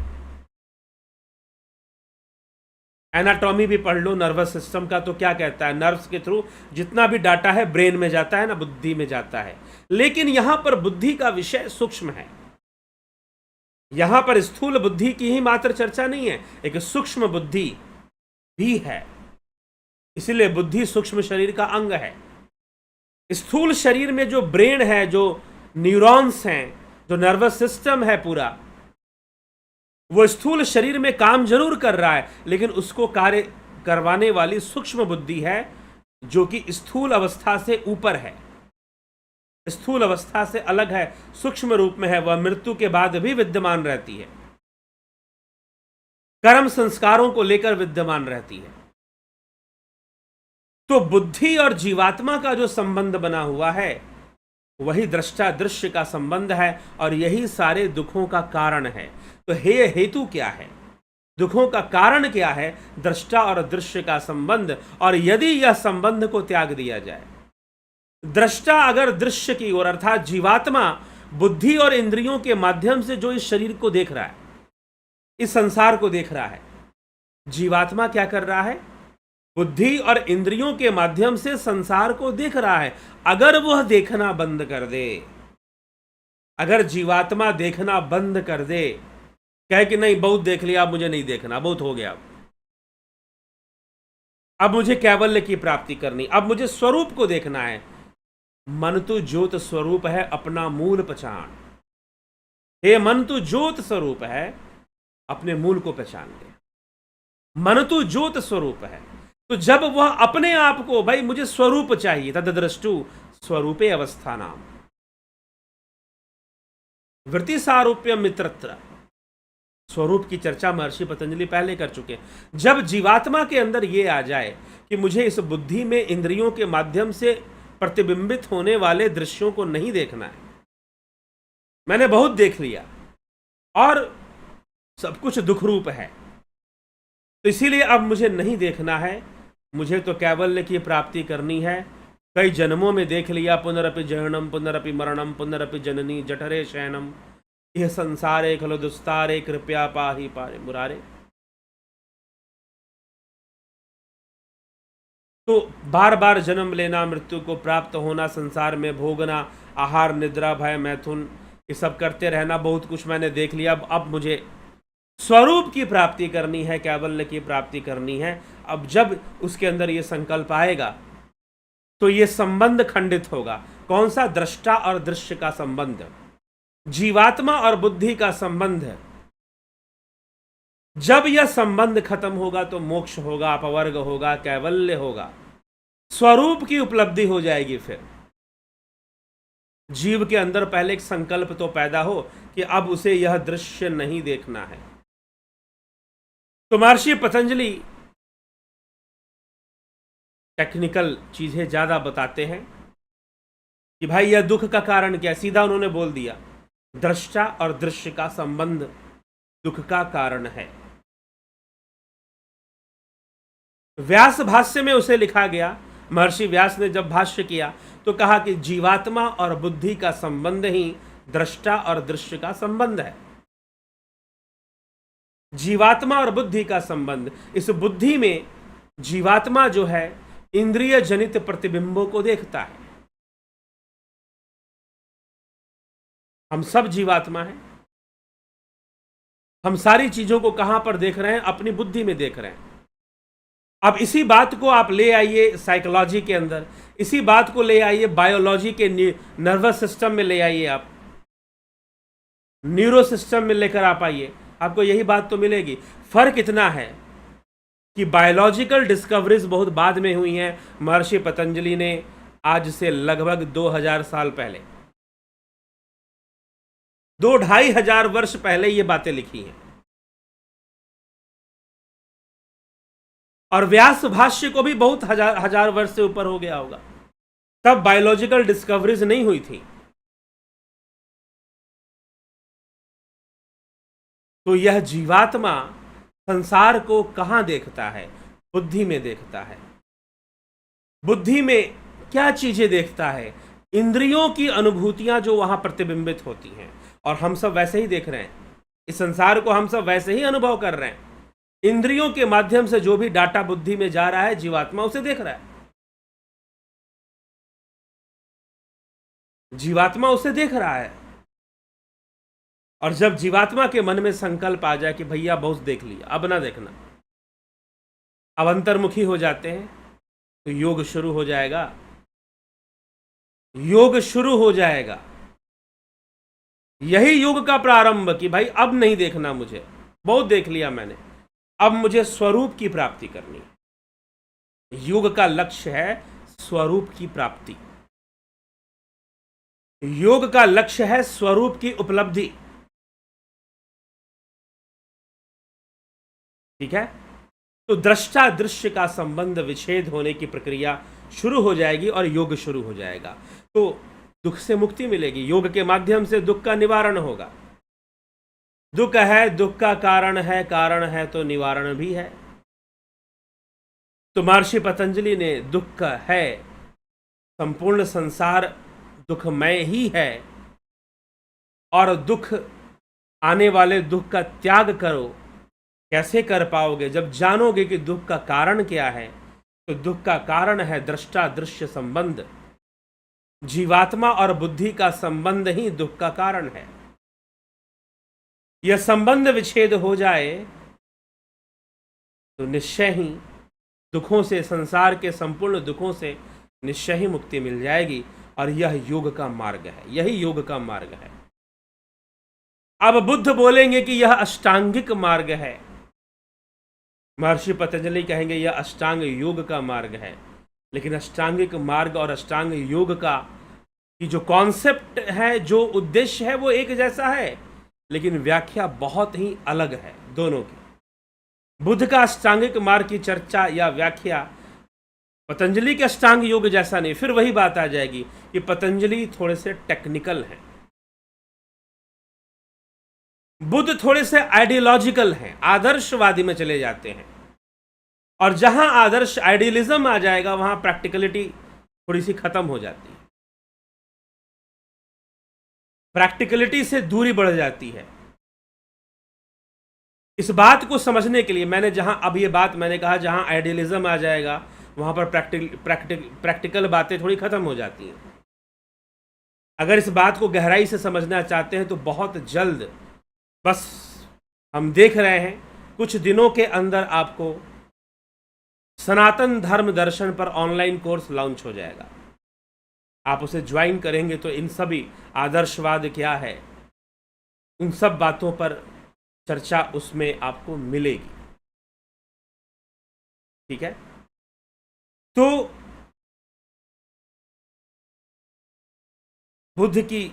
एनाटॉमी भी पढ़ लो नर्वस सिस्टम का, तो क्या कहता है? नर्व्स के थ्रू जितना भी डाटा है ब्रेन में जाता है ना, बुद्धि में जाता है। लेकिन यहां पर बुद्धि का विषय सूक्ष्म है। यहां पर स्थूल बुद्धि की ही मात्र चर्चा नहीं है, एक सूक्ष्म बुद्धि भी है। इसलिए बुद्धि सूक्ष्म शरीर का अंग है। स्थूल शरीर में जो ब्रेन है, जो न्यूरॉन्स हैं, जो नर्वस सिस्टम है पूरा, वो स्थूल शरीर में काम जरूर कर रहा है, लेकिन उसको कार्य करवाने वाली सूक्ष्म बुद्धि है जो कि स्थूल अवस्था से ऊपर है, स्थूल अवस्था से अलग है, सूक्ष्म रूप में है। वह मृत्यु के बाद भी विद्यमान रहती है, कर्म संस्कारों को लेकर विद्यमान रहती है। तो बुद्धि और जीवात्मा का जो संबंध बना हुआ है वही दृष्टा दृश्य का संबंध है, और यही सारे दुखों का कारण है। तो हेतु क्या है, दुखों का कारण क्या है? दृष्टा और दृश्य का संबंध। और यदि यह संबंध को त्याग दिया जाए, दृष्टा अगर दृश्य की ओर अर्थात जीवात्मा बुद्धि और इंद्रियों के माध्यम से जो इस शरीर को देख रहा है, इस संसार को देख रहा है, जीवात्मा क्या कर रहा है? बुद्धि और इंद्रियों के माध्यम से संसार को देख रहा है। अगर वह देखना बंद कर दे, अगर जीवात्मा देखना बंद कर दे, कहे कि नहीं बहुत देख लिया, अब मुझे नहीं देखना, बहुत हो गया, अब मुझे कैवल्य की प्राप्ति करनी, अब मुझे स्वरूप को देखना है। मन तो ज्योत स्वरूप है, अपना मूल पहचान। हे मन तो ज्योत स्वरूप है, अपने मूल को पहचान ले। मन तो ज्योत स्वरूप है, तो जब वह अपने आप को, भाई मुझे स्वरूप चाहिए, तददृष्टु स्वरूपे अवस्था नाम वृत्ति सारूप्य मित्रत्र, स्वरूप की चर्चा महर्षि पतंजलि पहले कर चुके हैं। जब जीवात्मा के अंदर यह आ जाए कि मुझे इस बुद्धि में इंद्रियों के माध्यम से प्रतिबिंबित होने वाले दृश्यों को नहीं देखना है, मैंने बहुत देख लिया और सब कुछ दुख रूप है, तो इसीलिए अब मुझे नहीं देखना है, मुझे तो कैवल्य की प्राप्ति करनी है। कई जन्मों में देख लिया, पुनरपि जननम पुनरपि मरणम पुनरपि जननी जठरे शयनम, यह संसारे खलु दुस्तारे कृपया पाहि पारे मुरारे। तो बार बार जन्म लेना, मृत्यु को प्राप्त होना, संसार में भोगना, आहार निद्रा भय मैथुन, ये सब करते रहना, बहुत कुछ मैंने देख लिया। अब मुझे स्वरूप की प्राप्ति करनी है, कैवल्य की प्राप्ति करनी है। अब जब उसके अंदर ये संकल्प आएगा तो ये संबंध खंडित होगा। कौन सा? दृष्टा और दृश्य का संबंध, जीवात्मा और बुद्धि का संबंध। जब यह संबंध खत्म होगा तो मोक्ष होगा, अपवर्ग होगा, कैवल्य होगा, स्वरूप की उपलब्धि हो जाएगी। फिर जीव के अंदर पहले एक संकल्प तो पैदा हो कि अब उसे यह दृश्य नहीं देखना है। तो महर्षि पतंजलि टेक्निकल चीजें ज्यादा बताते हैं कि भाई यह दुख का कारण क्या है। सीधा उन्होंने बोल दिया, दृष्टा और दृश्य का संबंध दुख का कारण है। व्यास भाष्य में उसे लिखा गया, महर्षि व्यास ने जब भाष्य किया तो कहा कि जीवात्मा और बुद्धि का संबंध ही दृष्टा और दृश्य का संबंध है। जीवात्मा और बुद्धि का संबंध, इस बुद्धि में जीवात्मा जो है इंद्रिय जनित प्रतिबिंबों को देखता है। हम सब जीवात्मा हैं, हम सारी चीजों को कहां पर देख रहे हैं? अपनी बुद्धि में देख रहे हैं। अब इसी बात को आप ले आइए साइकोलॉजी के अंदर, इसी बात को ले आइए बायोलॉजी के नर्वस सिस्टम में ले आइए, आप न्यूरो सिस्टम में लेकर आप आइए, आपको यही बात तो मिलेगी। फर्क इतना है कि बायोलॉजिकल डिस्कवरीज बहुत बाद में हुई हैं। महर्षि पतंजलि ने आज से लगभग 2000 साल पहले, 2-2500 वर्ष पहले ये बातें लिखी हैं। और व्यास भाष्य को भी बहुत हजार वर्ष से ऊपर हो गया होगा, तब बायोलॉजिकल डिस्कवरीज नहीं हुई थी। तो यह जीवात्मा संसार को कहां देखता है? बुद्धि में देखता है। बुद्धि में क्या चीजें देखता है? इंद्रियों की अनुभूतियां जो वहां प्रतिबिंबित होती हैं, और हम सब वैसे ही देख रहे हैं। इस संसार को हम सब वैसे ही अनुभव कर रहे हैं। इंद्रियों के माध्यम से जो भी डाटा बुद्धि में जा रहा है, जीवात्मा उसे देख रहा है। जीवात्मा उसे देख रहा है। और जब जीवात्मा के मन में संकल्प आ जाए कि भैया बहुत देख लिया, अब ना देखना, अब अंतर्मुखी हो जाते हैं, तो योग शुरू हो जाएगा। योग शुरू हो जाएगा। यही योग का प्रारंभ कि भाई अब नहीं देखना, मुझे बहुत देख लिया मैंने, अब मुझे स्वरूप की प्राप्ति करनी है। योग का लक्ष्य है स्वरूप की प्राप्ति। योग का लक्ष्य है स्वरूप की उपलब्धि। ठीक है? तो दृष्टा दृश्य का संबंध विच्छेद होने की प्रक्रिया शुरू हो जाएगी और योग शुरू हो जाएगा। तो दुख से मुक्ति मिलेगी। योग के माध्यम से दुख का निवारण होगा। दुख है, दुख का कारण है तो निवारण भी है। तो महर्षि पतंजलि ने दुख है, संपूर्ण संसार दुखमय ही है, और दुख आने वाले दुख का त्याग करो। कैसे कर पाओगे? जब जानोगे कि दुख का कारण क्या है। तो दुख का कारण है दृष्टा दृश्य संबंध। जीवात्मा और बुद्धि का संबंध ही दुख का कारण है। यह संबंध विच्छेद हो जाए तो निश्चय ही दुखों से, संसार के संपूर्ण दुखों से निश्चय ही मुक्ति मिल जाएगी। और यह योग का मार्ग है, यही योग का मार्ग है। अब बुद्ध बोलेंगे कि यह अष्टांगिक मार्ग है, महर्षि पतंजलि कहेंगे यह अष्टांग योग का मार्ग है। लेकिन अष्टांगिक मार्ग और अष्टांग योग का कि जो कॉन्सेप्ट है, जो उद्देश्य है, वो एक जैसा है, लेकिन व्याख्या बहुत ही अलग है दोनों की। बुद्ध का अष्टांगिक मार्ग की चर्चा या व्याख्या पतंजलि के अष्टांग योग जैसा नहीं। फिर वही बात आ जाएगी कि पतंजलि थोड़े से टेक्निकल हैं, बुद्ध थोड़े से आइडियोलॉजिकल हैं, आदर्शवादी में चले जाते हैं। और जहां आदर्श आइडियलिज्म आ जाएगा वहां प्रैक्टिकलिटी थोड़ी सी खत्म हो जाती है, प्रैक्टिकलिटी से दूरी बढ़ जाती है। इस बात को समझने के लिए मैंने अब ये बात मैंने कहा, जहां आइडियलिज्म आ जाएगा वहां पर प्रैक्टिकल बातें थोड़ी खत्म हो जाती हैं। अगर इस बात को गहराई से समझना चाहते हैं तो बहुत जल्द, बस हम देख रहे हैं कुछ दिनों के अंदर आपको सनातन धर्म दर्शन पर ऑनलाइन कोर्स लॉन्च हो जाएगा। आप उसे ज्वाइन करेंगे तो इन सभी आदर्शवाद क्या है, उन सब बातों पर चर्चा उसमें आपको मिलेगी। ठीक है, तो बुद्ध की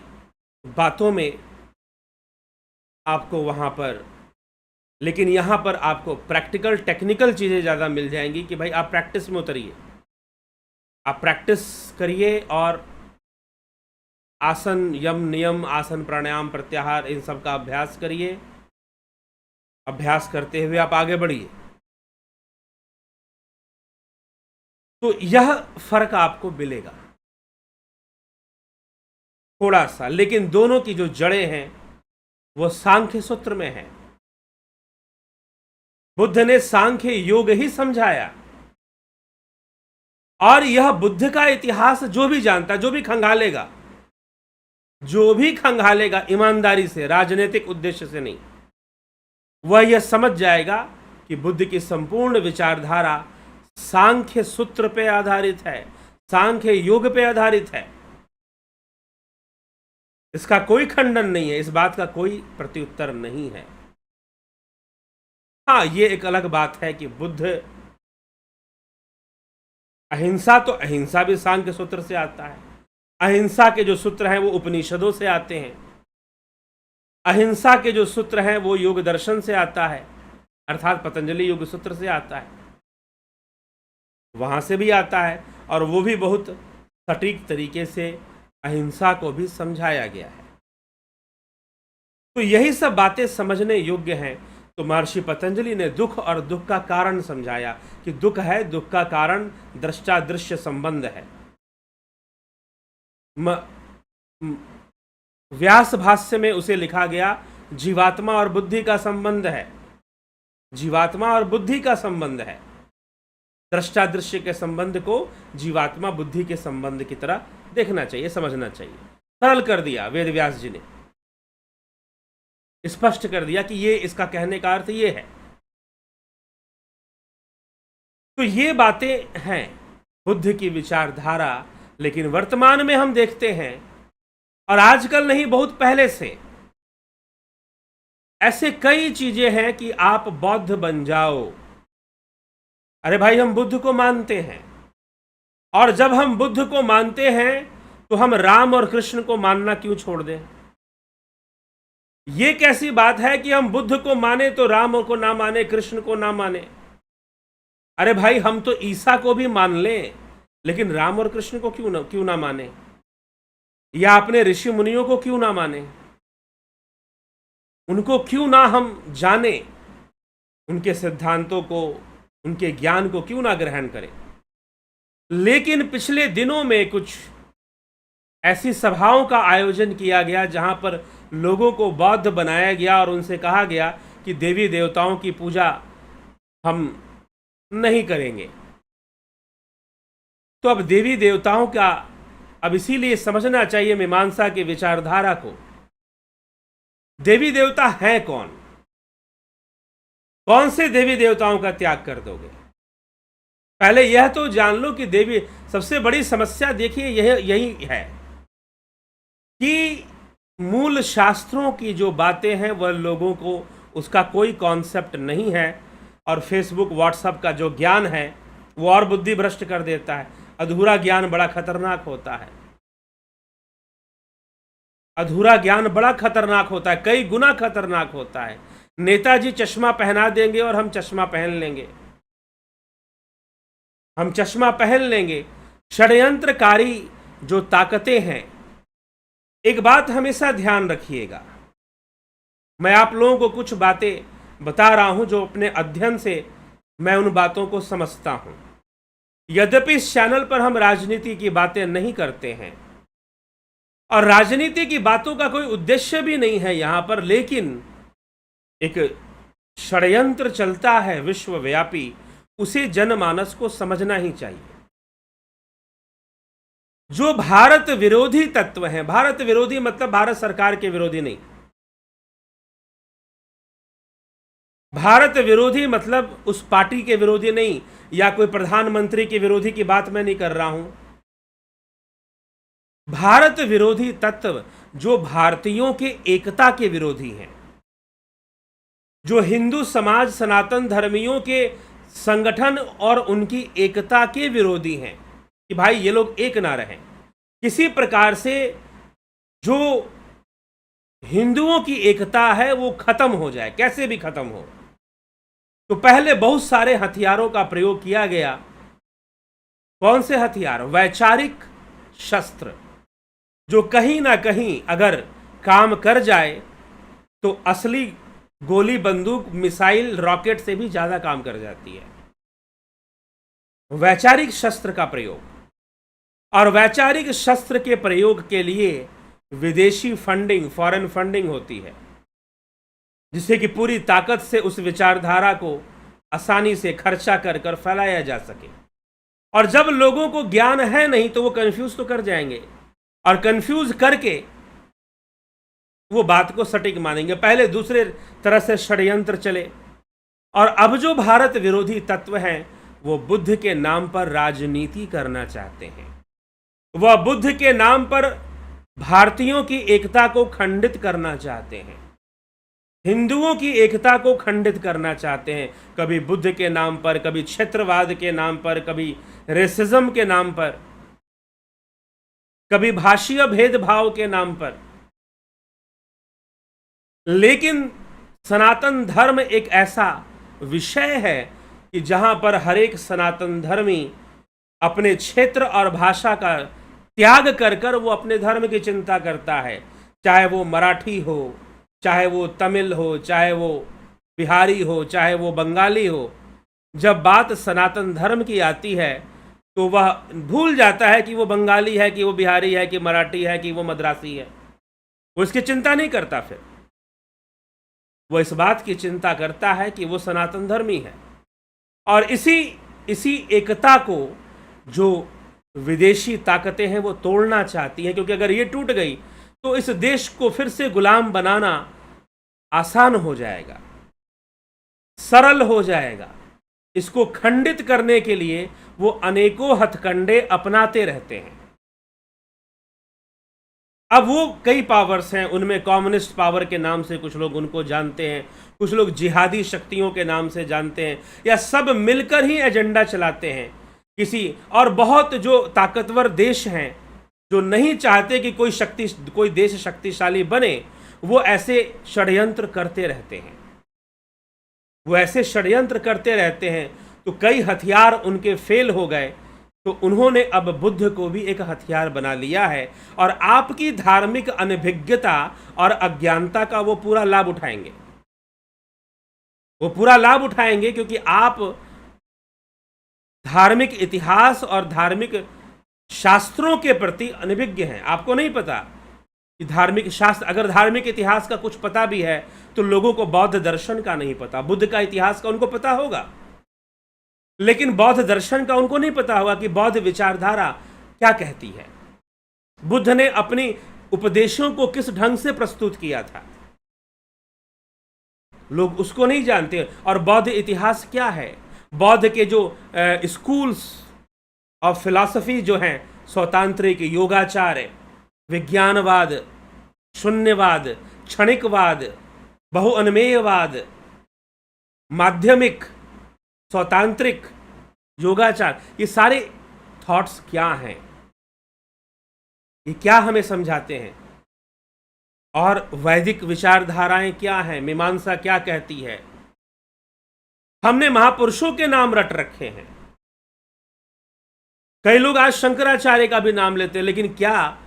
बातों में आपको वहां पर, लेकिन यहां पर आपको प्रैक्टिकल टेक्निकल चीजें ज्यादा मिल जाएंगी कि भाई आप प्रैक्टिस में उतरिए, आप प्रैक्टिस करिए और आसन, यम नियम, आसन प्राणायाम प्रत्याहार, इन सब का अभ्यास करिए। अभ्यास करते हुए आप आगे बढ़िए। तो यह फर्क आपको मिलेगा थोड़ा सा, लेकिन दोनों की जो जड़ें हैं वो सांख्य सूत्र में है। बुद्ध ने सांख्य योग ही समझाया, और यह बुद्ध का इतिहास जो भी जानता, जो भी खंगालेगा ईमानदारी से, राजनीतिक उद्देश्य से नहीं, वह यह समझ जाएगा कि बुद्ध की संपूर्ण विचारधारा सांख्य सूत्र पे आधारित है, सांख्य योग पे आधारित है। इसका कोई खंडन नहीं है, इस बात का कोई प्रत्युत्तर नहीं है। हाँ, ये एक अलग बात है कि बुद्ध अहिंसा, तो अहिंसा भी सांख्य सूत्र से आता है। अहिंसा के जो सूत्र हैं वो उपनिषदों से आते हैं। अहिंसा के जो सूत्र हैं वो योग दर्शन से आता है, अर्थात पतंजलि योग सूत्र से आता है, वहां से भी आता है, और वो भी बहुत सटीक तरीके से अहिंसा को भी समझाया गया है। तो यही सब बातें समझने योग्य हैं। तो महर्षि पतंजलि ने दुख और दुख का कारण समझाया कि दुख है, दुख का कारण दृष्टा दृश्य संबंध है। व्यास भाष्य में उसे लिखा गया जीवात्मा और बुद्धि का संबंध है, जीवात्मा और बुद्धि का संबंध है। दृष्टा दृश्य के संबंध को जीवात्मा बुद्धि के संबंध की तरह देखना चाहिए, समझना चाहिए। सरल कर दिया वेद व्यास जी ने, स्पष्ट कर दिया कि ये, इसका कहने का अर्थ ये है। तो ये बातें हैं बुद्ध की विचारधारा। लेकिन वर्तमान में हम देखते हैं, और आजकल नहीं बहुत पहले से, ऐसे कई चीजें हैं कि आप बौद्ध बन जाओ। अरे भाई, हम बुद्ध को मानते हैं, और जब हम बुद्ध को मानते हैं तो हम राम और कृष्ण को मानना क्यों छोड़ दें? ये कैसी बात है कि हम बुद्ध को माने तो राम को ना माने, कृष्ण को ना माने? अरे भाई, हम तो ईसा को भी मान लें, लेकिन राम और कृष्ण को क्यों ना माने, या अपने ऋषि मुनियों को क्यों ना माने? उनको क्यों ना हम जाने, उनके सिद्धांतों को, उनके ज्ञान को क्यों ना ग्रहण करें? लेकिन पिछले दिनों में कुछ ऐसी सभाओं का आयोजन किया गया जहां पर लोगों को बौद्ध बनाया गया और उनसे कहा गया कि देवी देवताओं की पूजा हम नहीं करेंगे। तो अब देवी देवताओं का, अब इसीलिए समझना चाहिए मीमांसा की विचारधारा को। देवी देवता हैं कौन? कौन से देवी देवताओं का त्याग कर दोगे? पहले यह तो जान लो कि देवी, सबसे बड़ी समस्या देखिए यही है कि मूल शास्त्रों की जो बातें हैं वह लोगों को, उसका कोई कॉन्सेप्ट नहीं है, और फेसबुक व्हाट्सएप का जो ज्ञान है वो और बुद्धि भ्रष्ट कर देता है। अधूरा ज्ञान बड़ा खतरनाक होता है, अधूरा ज्ञान बड़ा खतरनाक होता है, कई गुना खतरनाक होता है। नेताजी चश्मा पहना देंगे और हम चश्मा पहन लेंगे, हम चश्मा पहन लेंगे। षड्यंत्रकारी जो ताकतें हैं, एक बात हमेशा ध्यान रखिएगा, मैं आप लोगों को कुछ बातें बता रहा हूं जो अपने अध्ययन से मैं उन बातों को समझता हूं। यद्यपि इस चैनल पर हम राजनीति की बातें नहीं करते हैं और राजनीति की बातों का कोई उद्देश्य भी नहीं है यहां पर, लेकिन एक षड्यंत्र चलता है विश्वव्यापी, उसे जनमानस को समझना ही चाहिए। जो भारत विरोधी तत्व हैं, भारत विरोधी मतलब भारत सरकार के विरोधी नहीं, भारत विरोधी मतलब उस पार्टी के विरोधी नहीं, या कोई प्रधानमंत्री के विरोधी की बात मैं नहीं कर रहा हूं। भारत विरोधी तत्व जो भारतीयों के एकता के विरोधी हैं, जो हिंदू समाज सनातन धर्मियों के संगठन और उनकी एकता के विरोधी हैं कि भाई ये लोग एक ना रहें, किसी प्रकार से जो हिंदुओं की एकता है वो खत्म हो जाए, कैसे भी खत्म हो। तो पहले बहुत सारे हथियारों का प्रयोग किया गया। कौन से हथियार? वैचारिक शस्त्र, जो कहीं ना कहीं अगर काम कर जाए तो असली गोली बंदूक मिसाइल रॉकेट से भी ज्यादा काम कर जाती है। वैचारिक शस्त्र का प्रयोग, और वैचारिक शस्त्र के प्रयोग के लिए विदेशी फंडिंग, फॉरेन फंडिंग होती है, जिससे कि पूरी ताकत से उस विचारधारा को आसानी से खर्चा कर कर फैलाया जा सके। और जब लोगों को ज्ञान है नहीं तो वो कंफ्यूज तो कर जाएंगे, और कंफ्यूज करके वो बात को सटीक मानेंगे। पहले दूसरे तरह से षड्यंत्र चले, और अब जो भारत विरोधी तत्व हैं वो बुद्ध के नाम पर राजनीति करना चाहते हैं। वह बुद्ध के नाम पर भारतीयों की एकता को खंडित करना चाहते हैं, हिंदुओं की एकता को खंडित करना चाहते हैं, कभी बुद्ध के नाम पर, कभी क्षेत्रवाद के नाम पर, कभी रेसिज्म के नाम पर, कभी भाषीय भेदभाव के नाम पर। लेकिन सनातन धर्म एक ऐसा विषय है कि जहां पर हर एक सनातन धर्मी अपने क्षेत्र और भाषा का त्याग कर कर वो अपने धर्म की चिंता करता है, चाहे वो मराठी हो, चाहे वो तमिल हो, चाहे वो बिहारी हो, चाहे वो बंगाली हो। जब बात सनातन धर्म की आती है तो वह भूल जाता है कि वो बंगाली है, कि वो बिहारी है, कि मराठी है, कि वो मद्रासी है। वो इसकी चिंता नहीं करता, फिर वो इस बात की चिंता करता है कि वो सनातन धर्मी है। और इसी एकता को जो विदेशी ताकतें हैं वो तोड़ना चाहती हैं, क्योंकि अगर ये टूट गई तो इस देश को फिर से गुलाम बनाना आसान हो जाएगा, सरल हो जाएगा। इसको खंडित करने के लिए वो अनेकों हथकंडे अपनाते रहते हैं। अब वो कई पावर्स हैं, उनमें कम्युनिस्ट पावर के नाम से कुछ लोग उनको जानते हैं, कुछ लोग जिहादी शक्तियों के नाम से जानते हैं, या सब मिलकर ही एजेंडा चलाते हैं किसी। और बहुत जो ताकतवर देश हैं जो नहीं चाहते कि कोई देश शक्तिशाली बने, वो ऐसे षड्यंत्र करते रहते हैं, वो ऐसे षड्यंत्र करते रहते हैं। तो कई हथियार उनके फेल हो गए, तो उन्होंने अब बुद्ध को भी एक हथियार बना लिया है, और आपकी धार्मिक अनभिज्ञता और अज्ञानता का वो पूरा लाभ उठाएंगे। वो पूरा लाभ उठाएंगे क्योंकि आप धार्मिक इतिहास और धार्मिक शास्त्रों के प्रति अनभिज्ञ हैं। आपको नहीं पता कि धार्मिक शास्त्र, अगर धार्मिक इतिहास का कुछ पता भी है तो लोगों को बौद्ध दर्शन का नहीं पता। बुद्ध का इतिहास का उनको पता होगा, लेकिन बौद्ध दर्शन का उनको नहीं पता होगा कि बौद्ध विचारधारा क्या कहती है, बुद्ध ने अपनी उपदेशों को किस ढंग से प्रस्तुत किया था, लोग उसको नहीं जानते। और बौद्ध इतिहास क्या है, बौद्ध के जो स्कूल्स ऑफ फिलॉसफी जो हैं, स्वतांत्रिक, योगाचार, विज्ञानवाद, शून्यवाद, क्षणिकवाद, बहुअन्मेयवाद, माध्यमिक, स्वतांत्रिक, योगाचार, ये सारे थॉट्स क्या हैं, ये क्या हमें समझाते हैं, और वैदिक विचारधाराएं क्या हैं, मीमांसा क्या कहती है। हमने महापुरुषों के नाम रट रखे हैं। कई लोग आज शंकराचार्य का भी नाम लेते हैं, लेकिन क्या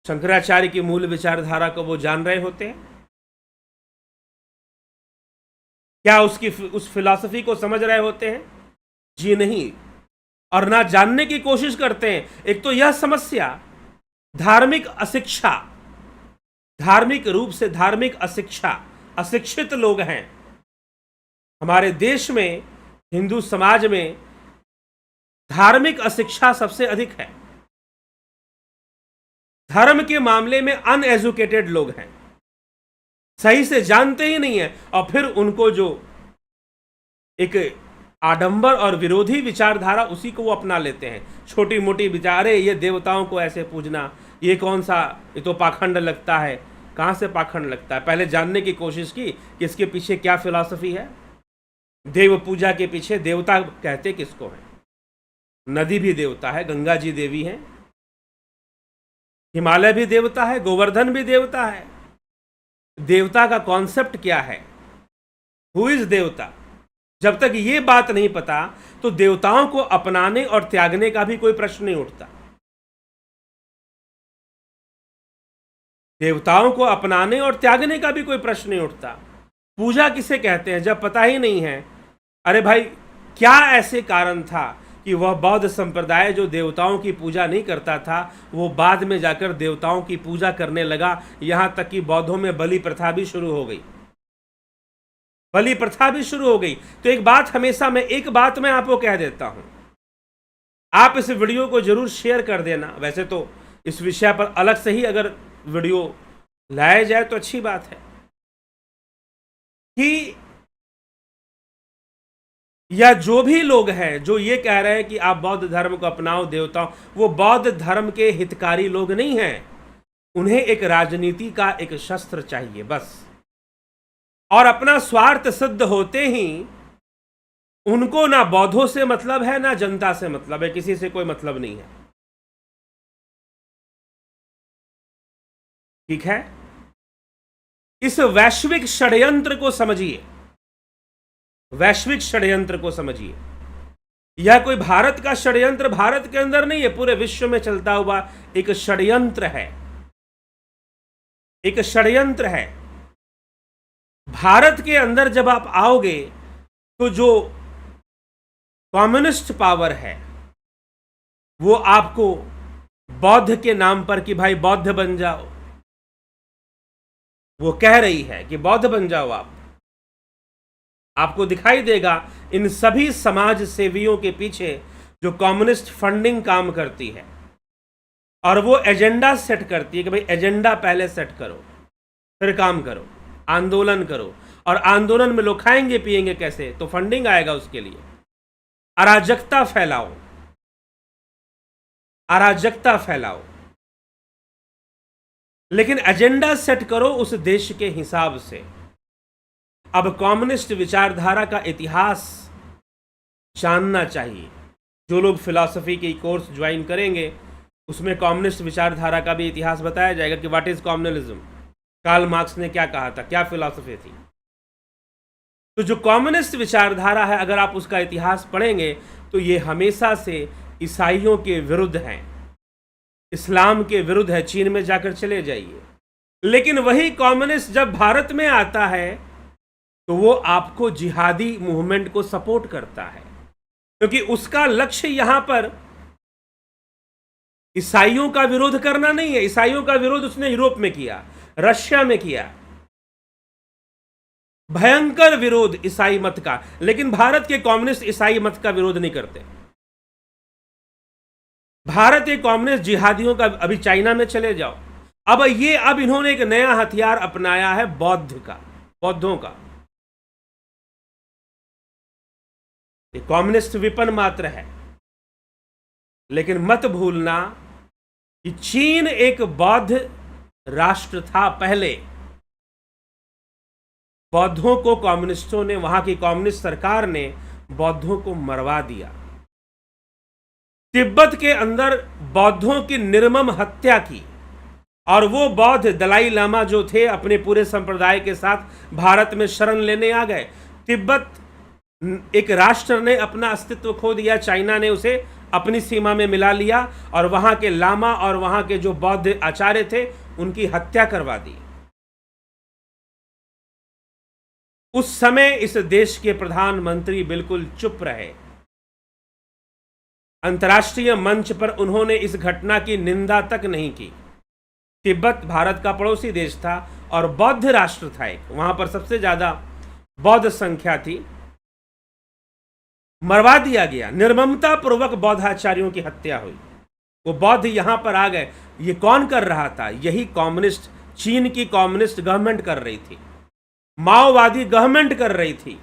शंकराचार्य की मूल विचारधारा को वो जान रहे होते हैं? क्या उस फिलॉसफी को समझ रहे होते हैं? जी नहीं। और ना जानने की कोशिश करते हैं। एक तो यह समस्या धार्मिक अशिक्षा, धार्मिक रूप से धार्मिक अशिक्षा, अशिक्षित लोग हैं हमारे देश में। हिंदू समाज में धार्मिक अशिक्षा सबसे अधिक है। धर्म के मामले में अनएजुकेटेड लोग हैं, सही से जानते ही नहीं है, और फिर उनको जो एक आडंबर और विरोधी विचारधारा, उसी को वो अपना लेते हैं। छोटी मोटी विचारे, ये देवताओं को ऐसे पूजना, ये कौन सा, ये तो पाखंड लगता है। कहां से पाखंड लगता है? पहले जानने की कोशिश की कि इसके पीछे क्या फिलॉसफी है। देव पूजा के पीछे देवता कहते किसको है? नदी भी देवता है, गंगा जी देवी हैं, हिमालय भी देवता है, गोवर्धन भी देवता है। देवता का कॉन्सेप्ट क्या है? हु इज देवता? जब तक ये बात नहीं पता तो देवताओं को अपनाने और त्यागने का भी कोई प्रश्न नहीं उठता। देवताओं को अपनाने और त्यागने का भी कोई प्रश्न नहीं उठता। पूजा किसे कहते हैं जब पता ही नहीं है? अरे भाई, क्या ऐसे कारण था कि वह बौद्ध संप्रदाय जो देवताओं की पूजा नहीं करता था, वो बाद में जाकर देवताओं की पूजा करने लगा। यहां तक कि बौद्धों में बलि प्रथा भी शुरू हो गई। बलि प्रथा भी शुरू हो गई। तो एक बात मैं आपको कह देता हूं, आप इस वीडियो को जरूर शेयर कर देना। वैसे तो इस विषय पर अलग से ही अगर वीडियो लाया जाए तो अच्छी बात है कि या जो भी लोग हैं जो ये कह रहे हैं कि आप बौद्ध धर्म को अपनाओ, देवताओं, वो बौद्ध धर्म के हितकारी लोग नहीं हैं। उन्हें एक राजनीति का एक शस्त्र चाहिए बस। और अपना स्वार्थ सिद्ध होते ही उनको ना बौद्धों से मतलब है, ना जनता से मतलब है, किसी से कोई मतलब नहीं है। ठीक है? इस वैश्विक षड्यंत्र को समझिए, वैश्विक षड्यंत्र को समझिए। यह कोई भारत का षड्यंत्र भारत के अंदर नहीं है, पूरे विश्व में चलता हुआ एक षड्यंत्र है। एक षड्यंत्र है। भारत के अंदर जब आप आओगे तो जो कम्युनिस्ट पावर है वो आपको बौद्ध के नाम पर कि भाई बौद्ध बन जाओ, वो कह रही है कि बौद्ध बन जाओ आप। आपको दिखाई देगा इन सभी समाज सेवियों के पीछे जो कम्युनिस्ट फंडिंग काम करती है, और वो एजेंडा सेट करती है कि भाई एजेंडा पहले सेट करो, फिर काम करो, आंदोलन करो। और आंदोलन में लोग खाएंगे पिएंगे कैसे? तो फंडिंग आएगा उसके लिए। अराजकता फैलाओ, अराजकता फैलाओ, लेकिन एजेंडा सेट करो उस देश के हिसाब से। अब कम्युनिस्ट विचारधारा का इतिहास जानना चाहिए। जो लोग फिलॉसफी की कोर्स ज्वाइन करेंगे उसमें कम्युनिस्ट विचारधारा का भी इतिहास बताया जाएगा कि what is communalism, Karl Marx ने क्या कहा था, क्या फिलॉसफी थी। तो जो कम्युनिस्ट विचारधारा है, अगर आप उसका इतिहास पढ़ेंगे तो ये हमेशा से ईसाइयों के विरुद्ध है, इस्लाम के विरुद्ध है। चीन में जाकर चले जाइए। लेकिन वही कम्युनिस्ट जब भारत में आता है तो वो आपको जिहादी मूवमेंट को सपोर्ट करता है, क्योंकि उसका लक्ष्य यहां पर ईसाइयों का विरोध करना नहीं है। ईसाइयों का विरोध उसने यूरोप में किया, रशिया में किया, भयंकर विरोध ईसाई मत का। लेकिन भारत के कम्युनिस्ट ईसाई मत का विरोध नहीं करते। भारत के कम्युनिस्ट जिहादियों का, अभी चाइना में चले जाओ। अब इन्होंने एक नया हथियार अपनाया है, बौद्धों का। ये कम्युनिस्ट विपन मात्र है। लेकिन मत भूलना कि चीन एक बौद्ध राष्ट्र था पहले। बौद्धों को कम्युनिस्टों ने, वहां की कम्युनिस्ट सरकार ने बौद्धों को मरवा दिया। तिब्बत के अंदर बौद्धों की निर्मम हत्या की, और वो बौद्ध दलाई लामा जो थे अपने पूरे संप्रदाय के साथ भारत में शरण लेने आ गए। तिब्बत एक राष्ट्र ने अपना अस्तित्व खो दिया, चाइना ने उसे अपनी सीमा में मिला लिया और वहां के लामा और वहां के जो बौद्ध आचार्य थे उनकी हत्या करवा दी। उस समय इस देश के प्रधानमंत्री बिल्कुल चुप रहे। अंतर्राष्ट्रीय मंच पर उन्होंने इस घटना की निंदा तक नहीं की। तिब्बत भारत का पड़ोसी देश था और बौद्ध राष्ट्र था एक, वहां पर सबसे ज्यादा बौद्ध संख्या थी। मरवा दिया गया, निर्ममता पूर्वक बौद्धाचार्यों की हत्या हुई। वो बौद्ध यहां पर आ गए। ये कौन कर रहा था? यही कम्युनिस्ट, चीन की कम्युनिस्ट गवर्नमेंट कर रही थी, माओवादी गवर्नमेंट कर रही थी।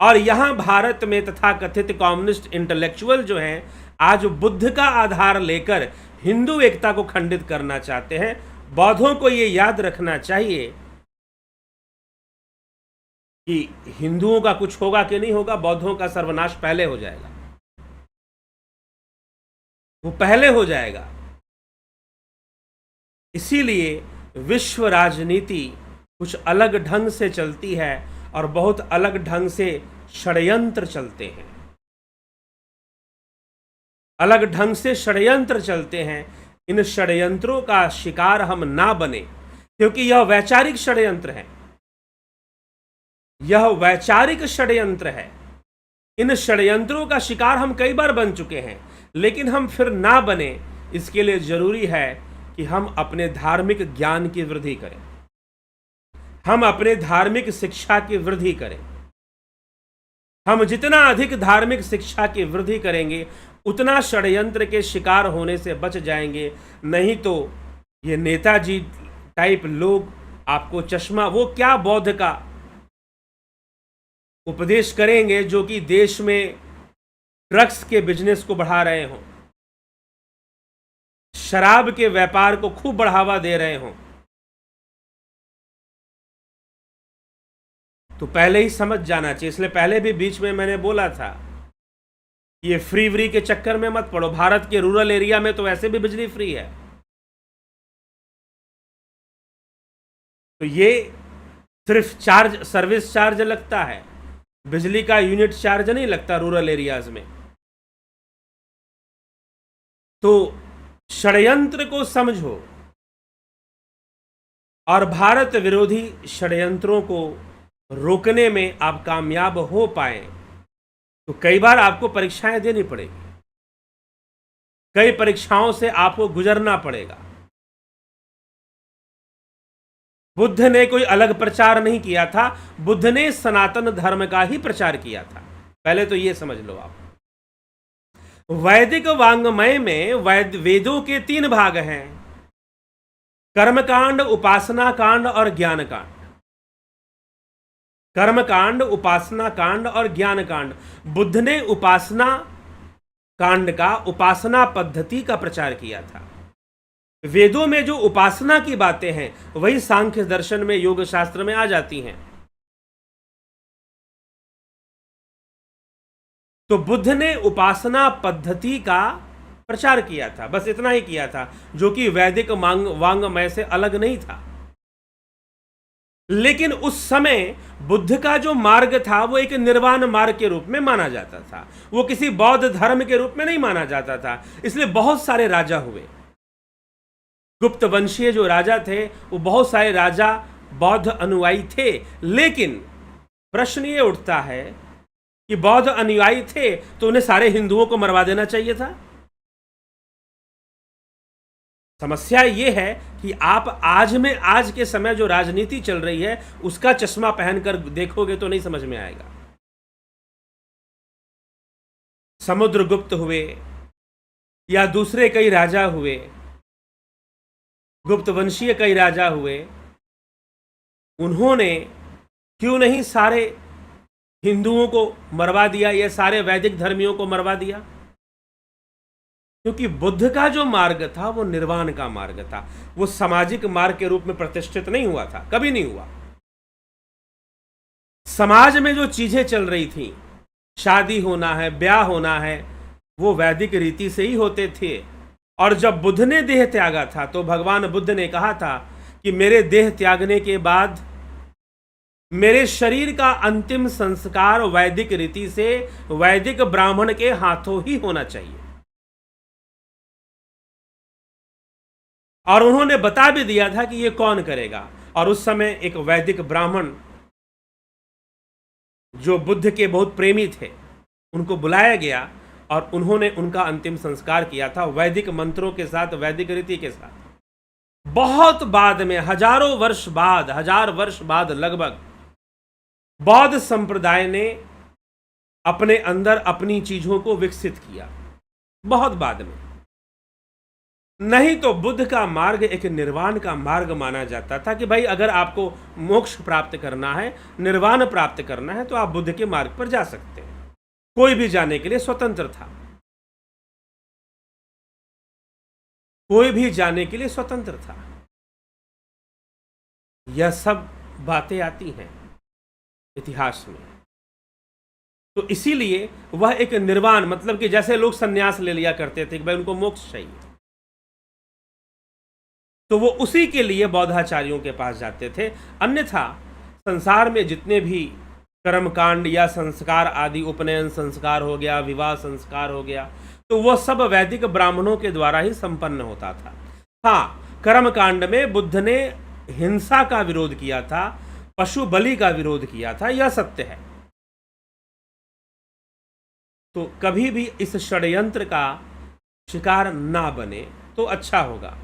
और यहां भारत में तथाकथित कम्युनिस्ट इंटेलेक्चुअल जो हैं, आज बुद्ध का आधार लेकर हिंदू एकता को खंडित करना चाहते हैं। बौद्धों को यह याद रखना चाहिए कि हिंदुओं का कुछ होगा कि नहीं होगा, बौद्धों का सर्वनाश पहले हो जाएगा, वो पहले हो जाएगा। इसीलिए विश्व राजनीति कुछ अलग ढंग से चलती है और बहुत अलग ढंग से षड्यंत्र चलते हैं, अलग ढंग से षड्यंत्र चलते हैं। इन षड्यंत्रों का शिकार हम ना बने, क्योंकि यह वैचारिक षड्यंत्र है, यह वैचारिक षड्यंत्र है। इन षड्यंत्रों का शिकार हम कई बार बन चुके हैं, लेकिन हम फिर ना बने, इसके लिए जरूरी है कि हम अपने धार्मिक ज्ञान की वृद्धि करें, हम अपने धार्मिक शिक्षा की वृद्धि करें। हम जितना अधिक धार्मिक शिक्षा की वृद्धि करेंगे, उतना षड्यंत्र के शिकार होने से बच जाएंगे। नहीं तो ये नेताजी टाइप लोग आपको चश्मा, वो क्या बौद्ध का उपदेश करेंगे जो कि देश में ड्रग्स के बिजनेस को बढ़ा रहे हों, शराब के व्यापार को खूब बढ़ावा दे रहे हों। तो पहले ही समझ जाना चाहिए। इसलिए पहले भी बीच में मैंने बोला था, ये फ्री व्री के चक्कर में मत पड़ो। भारत के रूरल एरिया में तो वैसे भी बिजली फ्री है, तो ये सिर्फ चार्ज, सर्विस चार्ज लगता है, बिजली का यूनिट चार्ज नहीं लगता रूरल एरियाज में। तो षड्यंत्र को समझो और भारत विरोधी षड्यंत्रों को रोकने में आप कामयाब हो पाए तो कई बार आपको परीक्षाएं देनी पड़ेगी, कई परीक्षाओं से आपको गुजरना पड़ेगा। बुद्ध ने कोई अलग प्रचार नहीं किया था, बुद्ध ने सनातन धर्म का ही प्रचार किया था। पहले तो ये समझ लो आप। वैदिक वांग्मय में वेदों के 3 भाग हैं, कर्मकांड, उपासना कांड और ज्ञान कांड। कर्मकांड, उपासना कांड और ज्ञान कांड। बुद्ध ने उपासना कांड का, उपासना पद्धति का प्रचार किया था। वेदों में जो उपासना की बातें हैं वही सांख्य दर्शन में, योग शास्त्र में आ जाती हैं। तो बुद्ध ने उपासना पद्धति का प्रचार किया था, बस इतना ही किया था, जो कि वैदिक वांग्मय से अलग नहीं था। लेकिन उस समय बुद्ध का जो मार्ग था वो एक निर्वाण मार्ग के रूप में माना जाता था, वो किसी बौद्ध धर्म के रूप में नहीं माना जाता था। इसलिए बहुत सारे राजा हुए, गुप्त वंशीय जो राजा थे वो बहुत सारे राजा बौद्ध अनुयायी थे। लेकिन प्रश्न ये उठता है कि बौद्ध अनुयायी थे तो उन्हें सारे हिंदुओं को मरवा देना चाहिए था? समस्या यह है कि आप आज के समय जो राजनीति चल रही है उसका चश्मा पहनकर देखोगे तो नहीं समझ में आएगा। समुद्रगुप्त हुए या दूसरे कई राजा हुए, गुप्त वंशीय कई राजा हुए, उन्होंने क्यों नहीं सारे हिंदुओं को मरवा दिया या सारे वैदिक धर्मियों को मरवा दिया? क्योंकि बुद्ध का जो मार्ग था वो निर्वाण का मार्ग था, वो सामाजिक मार्ग के रूप में प्रतिष्ठित नहीं हुआ था, कभी नहीं हुआ। समाज में जो चीजें चल रही थी, शादी होना है, ब्याह होना है, वो वैदिक रीति से ही होते थे। और जब बुद्ध ने देह त्यागा था तो भगवान बुद्ध ने कहा था कि मेरे देह त्यागने के बाद मेरे शरीर का अंतिम संस्कार वैदिक रीति से वैदिक ब्राह्मण के हाथों ही होना चाहिए। और उन्होंने बता भी दिया था कि ये कौन करेगा। और उस समय एक वैदिक ब्राह्मण जो बुद्ध के बहुत प्रेमी थे, उनको बुलाया गया और उन्होंने उनका अंतिम संस्कार किया था वैदिक मंत्रों के साथ, वैदिक रीति के साथ। बहुत बाद में, हजारों वर्ष बाद, 1000 वर्ष बाद लगभग, बौद्ध संप्रदाय ने अपने अंदर अपनी चीजों को विकसित किया, बहुत बाद में। नहीं तो बुद्ध का मार्ग एक निर्वाण का मार्ग माना जाता था कि भाई अगर आपको मोक्ष प्राप्त करना है, निर्वाण प्राप्त करना है, तो आप बुद्ध के मार्ग पर जा सकते हैं। कोई भी जाने के लिए स्वतंत्र था, कोई भी जाने के लिए स्वतंत्र था। यह सब बातें आती हैं इतिहास में। तो इसीलिए वह एक निर्वाण, मतलब कि जैसे लोग सन्यास ले लिया करते थे कि भाई उनको मोक्ष चाहिए, तो वो उसी के लिए बौद्धाचार्यों के पास जाते थे। अन्यथा संसार में जितने भी कर्मकांड या संस्कार आदि, उपनयन संस्कार हो गया, विवाह संस्कार हो गया, तो वह सब वैदिक ब्राह्मणों के द्वारा ही संपन्न होता था। हाँ, कर्मकांड में बुद्ध ने हिंसा का विरोध किया था, पशु बलि का विरोध किया था, यह सत्य है। तो कभी भी इस षड्यंत्र का शिकार ना बने तो अच्छा होगा।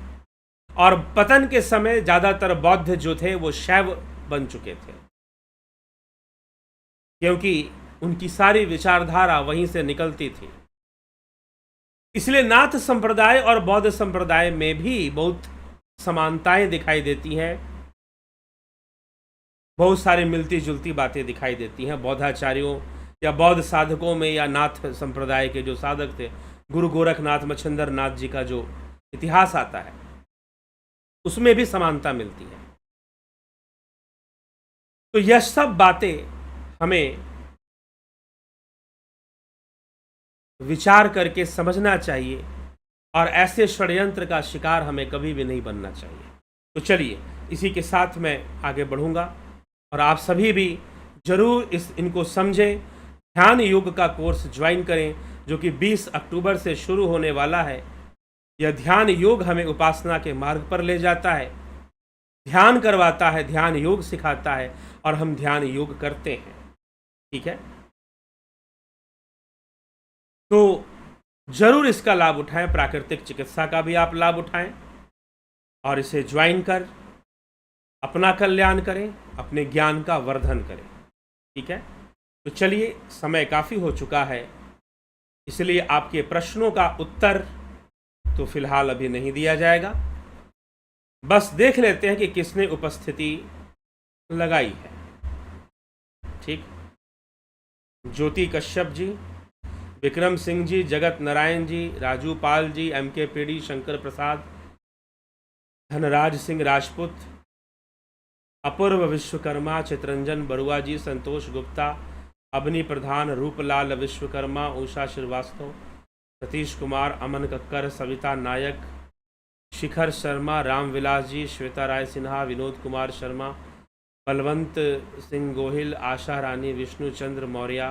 और पतन के समय ज्यादातर बौद्ध जो थे वो शैव बन चुके थे, क्योंकि उनकी सारी विचारधारा वहीं से निकलती थी। इसलिए नाथ संप्रदाय और बौद्ध संप्रदाय में भी बहुत समानताएं दिखाई देती हैं, बहुत सारी मिलती जुलती बातें दिखाई देती हैं। बौद्धाचार्यों या बौद्ध साधकों में या नाथ संप्रदाय के जो साधक थे, गुरु गोरखनाथ, मच्छिंद्र नाथ जी का जो इतिहास आता है, उसमें भी समानता मिलती है। तो यह सब बातें हमें विचार करके समझना चाहिए और ऐसे षड्यंत्र का शिकार हमें कभी भी नहीं बनना चाहिए। तो चलिए, इसी के साथ मैं आगे बढ़ूंगा और आप सभी भी जरूर इनको समझें। ध्यान योग का कोर्स ज्वाइन करें, जो कि 20 अक्टूबर से शुरू होने वाला है। यह ध्यान योग हमें उपासना के मार्ग पर ले जाता है, ध्यान करवाता है, ध्यान योग सिखाता है और हम ध्यान योग करते हैं। ठीक है, तो जरूर इसका लाभ उठाएं। प्राकृतिक चिकित्सा का भी आप लाभ उठाएं और इसे ज्वाइन कर अपना कल्याण करें, अपने ज्ञान का वर्धन करें। ठीक है, तो चलिए, समय काफ़ी हो चुका है, इसलिए आपके प्रश्नों का उत्तर तो फिलहाल अभी नहीं दिया जाएगा। बस देख लेते हैं कि किसने उपस्थिति लगाई है। ठीक, ज्योति कश्यप जी, विक्रम सिंह जी, जगत नारायण जी, राजू पाल जी, MK पेड़ी, शंकर प्रसाद, धनराज सिंह राजपूत, अपूर्व विश्वकर्मा, चित्रंजन बरुआ जी, संतोष गुप्ता, अबनी प्रधान, रूपलाल विश्वकर्मा, उषा श्रीवास्तव, सतीश कुमार, अमन कक्कर, सविता नायक, शिखर शर्मा, रामविलास जी, श्वेता राय सिन्हा, विनोद कुमार शर्मा, बलवंत सिंह गोहिल, आशा रानी, विष्णु चंद्र मौर्य,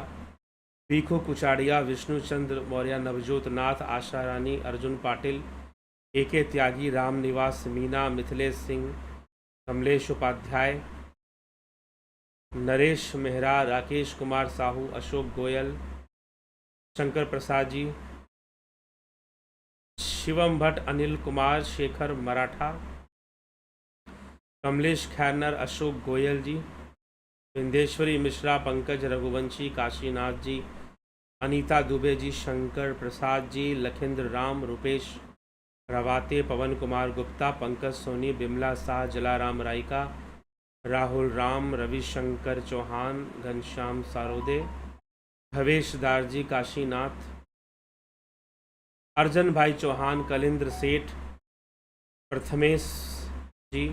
पीखू कुचाड़िया, विष्णु चंद्र मौर्य, नवजोत नाथ, आशा रानी, अर्जुन पाटिल, AK त्यागी, राम निवास मीना, मिथिलेश सिंह, कमलेश उपाध्याय, नरेश मेहरा, राकेश कुमार साहू, अशोक गोयल, शंकर प्रसाद जी, शिवम भट्ट, अनिल कुमार, शेखर मराठा, कमलेश खैरनर, अशोक गोयल जी, विंदेश्वरी मिश्रा, पंकज रघुवंशी, काशीनाथ जी, अनीता दुबे जी, शंकर प्रसाद जी, लखिंद्र राम, रुपेश रवाते, पवन कुमार गुप्ता, पंकज सोनी, बिमला शाह, जलाराम रायका, राहुल राम, रविशंकर चौहान, घनश्याम सारोदे, भवेश दारजी, काशीनाथ, अर्जन भाई चौहान, कलिंद्र सेठ, प्रथमेश जी,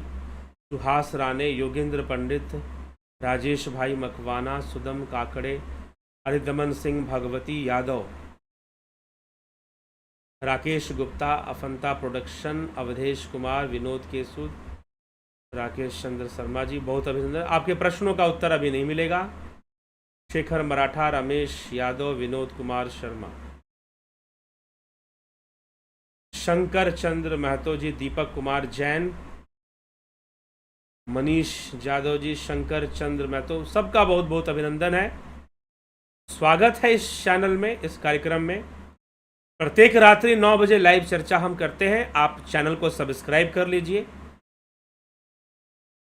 सुहास राणे, योगेंद्र पंडित, राजेश भाई मकवाना, सुदम काकड़े, हरिदमन सिंह, भगवती यादव, राकेश गुप्ता, अफंता प्रोडक्शन, अवधेश कुमार, विनोद केसुद, राकेश चंद्र शर्मा जी, बहुत अभिनंदन। आपके प्रश्नों का उत्तर अभी नहीं मिलेगा। शेखर मराठा, रमेश यादव, विनोद कुमार शर्मा, शंकर चंद्र महतो जी, दीपक कुमार जैन, मनीष यादव जी, शंकर चंद्र महतो, सबका बहुत बहुत अभिनंदन है। स्वागत है इस चैनल में, इस कार्यक्रम में। प्रत्येक रात्रि 9 बजे लाइव चर्चा हम करते हैं। आप चैनल को सब्सक्राइब कर लीजिए,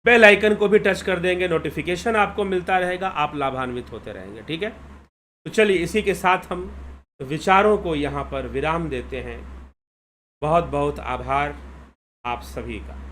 बेल आइकन को भी टच कर देंगे, नोटिफिकेशन आपको मिलता रहेगा, आप लाभान्वित होते रहेंगे। ठीक है, तो चलिए इसी के साथ हम विचारों को यहाँ पर विराम देते हैं। बहुत बहुत आभार आप सभी का।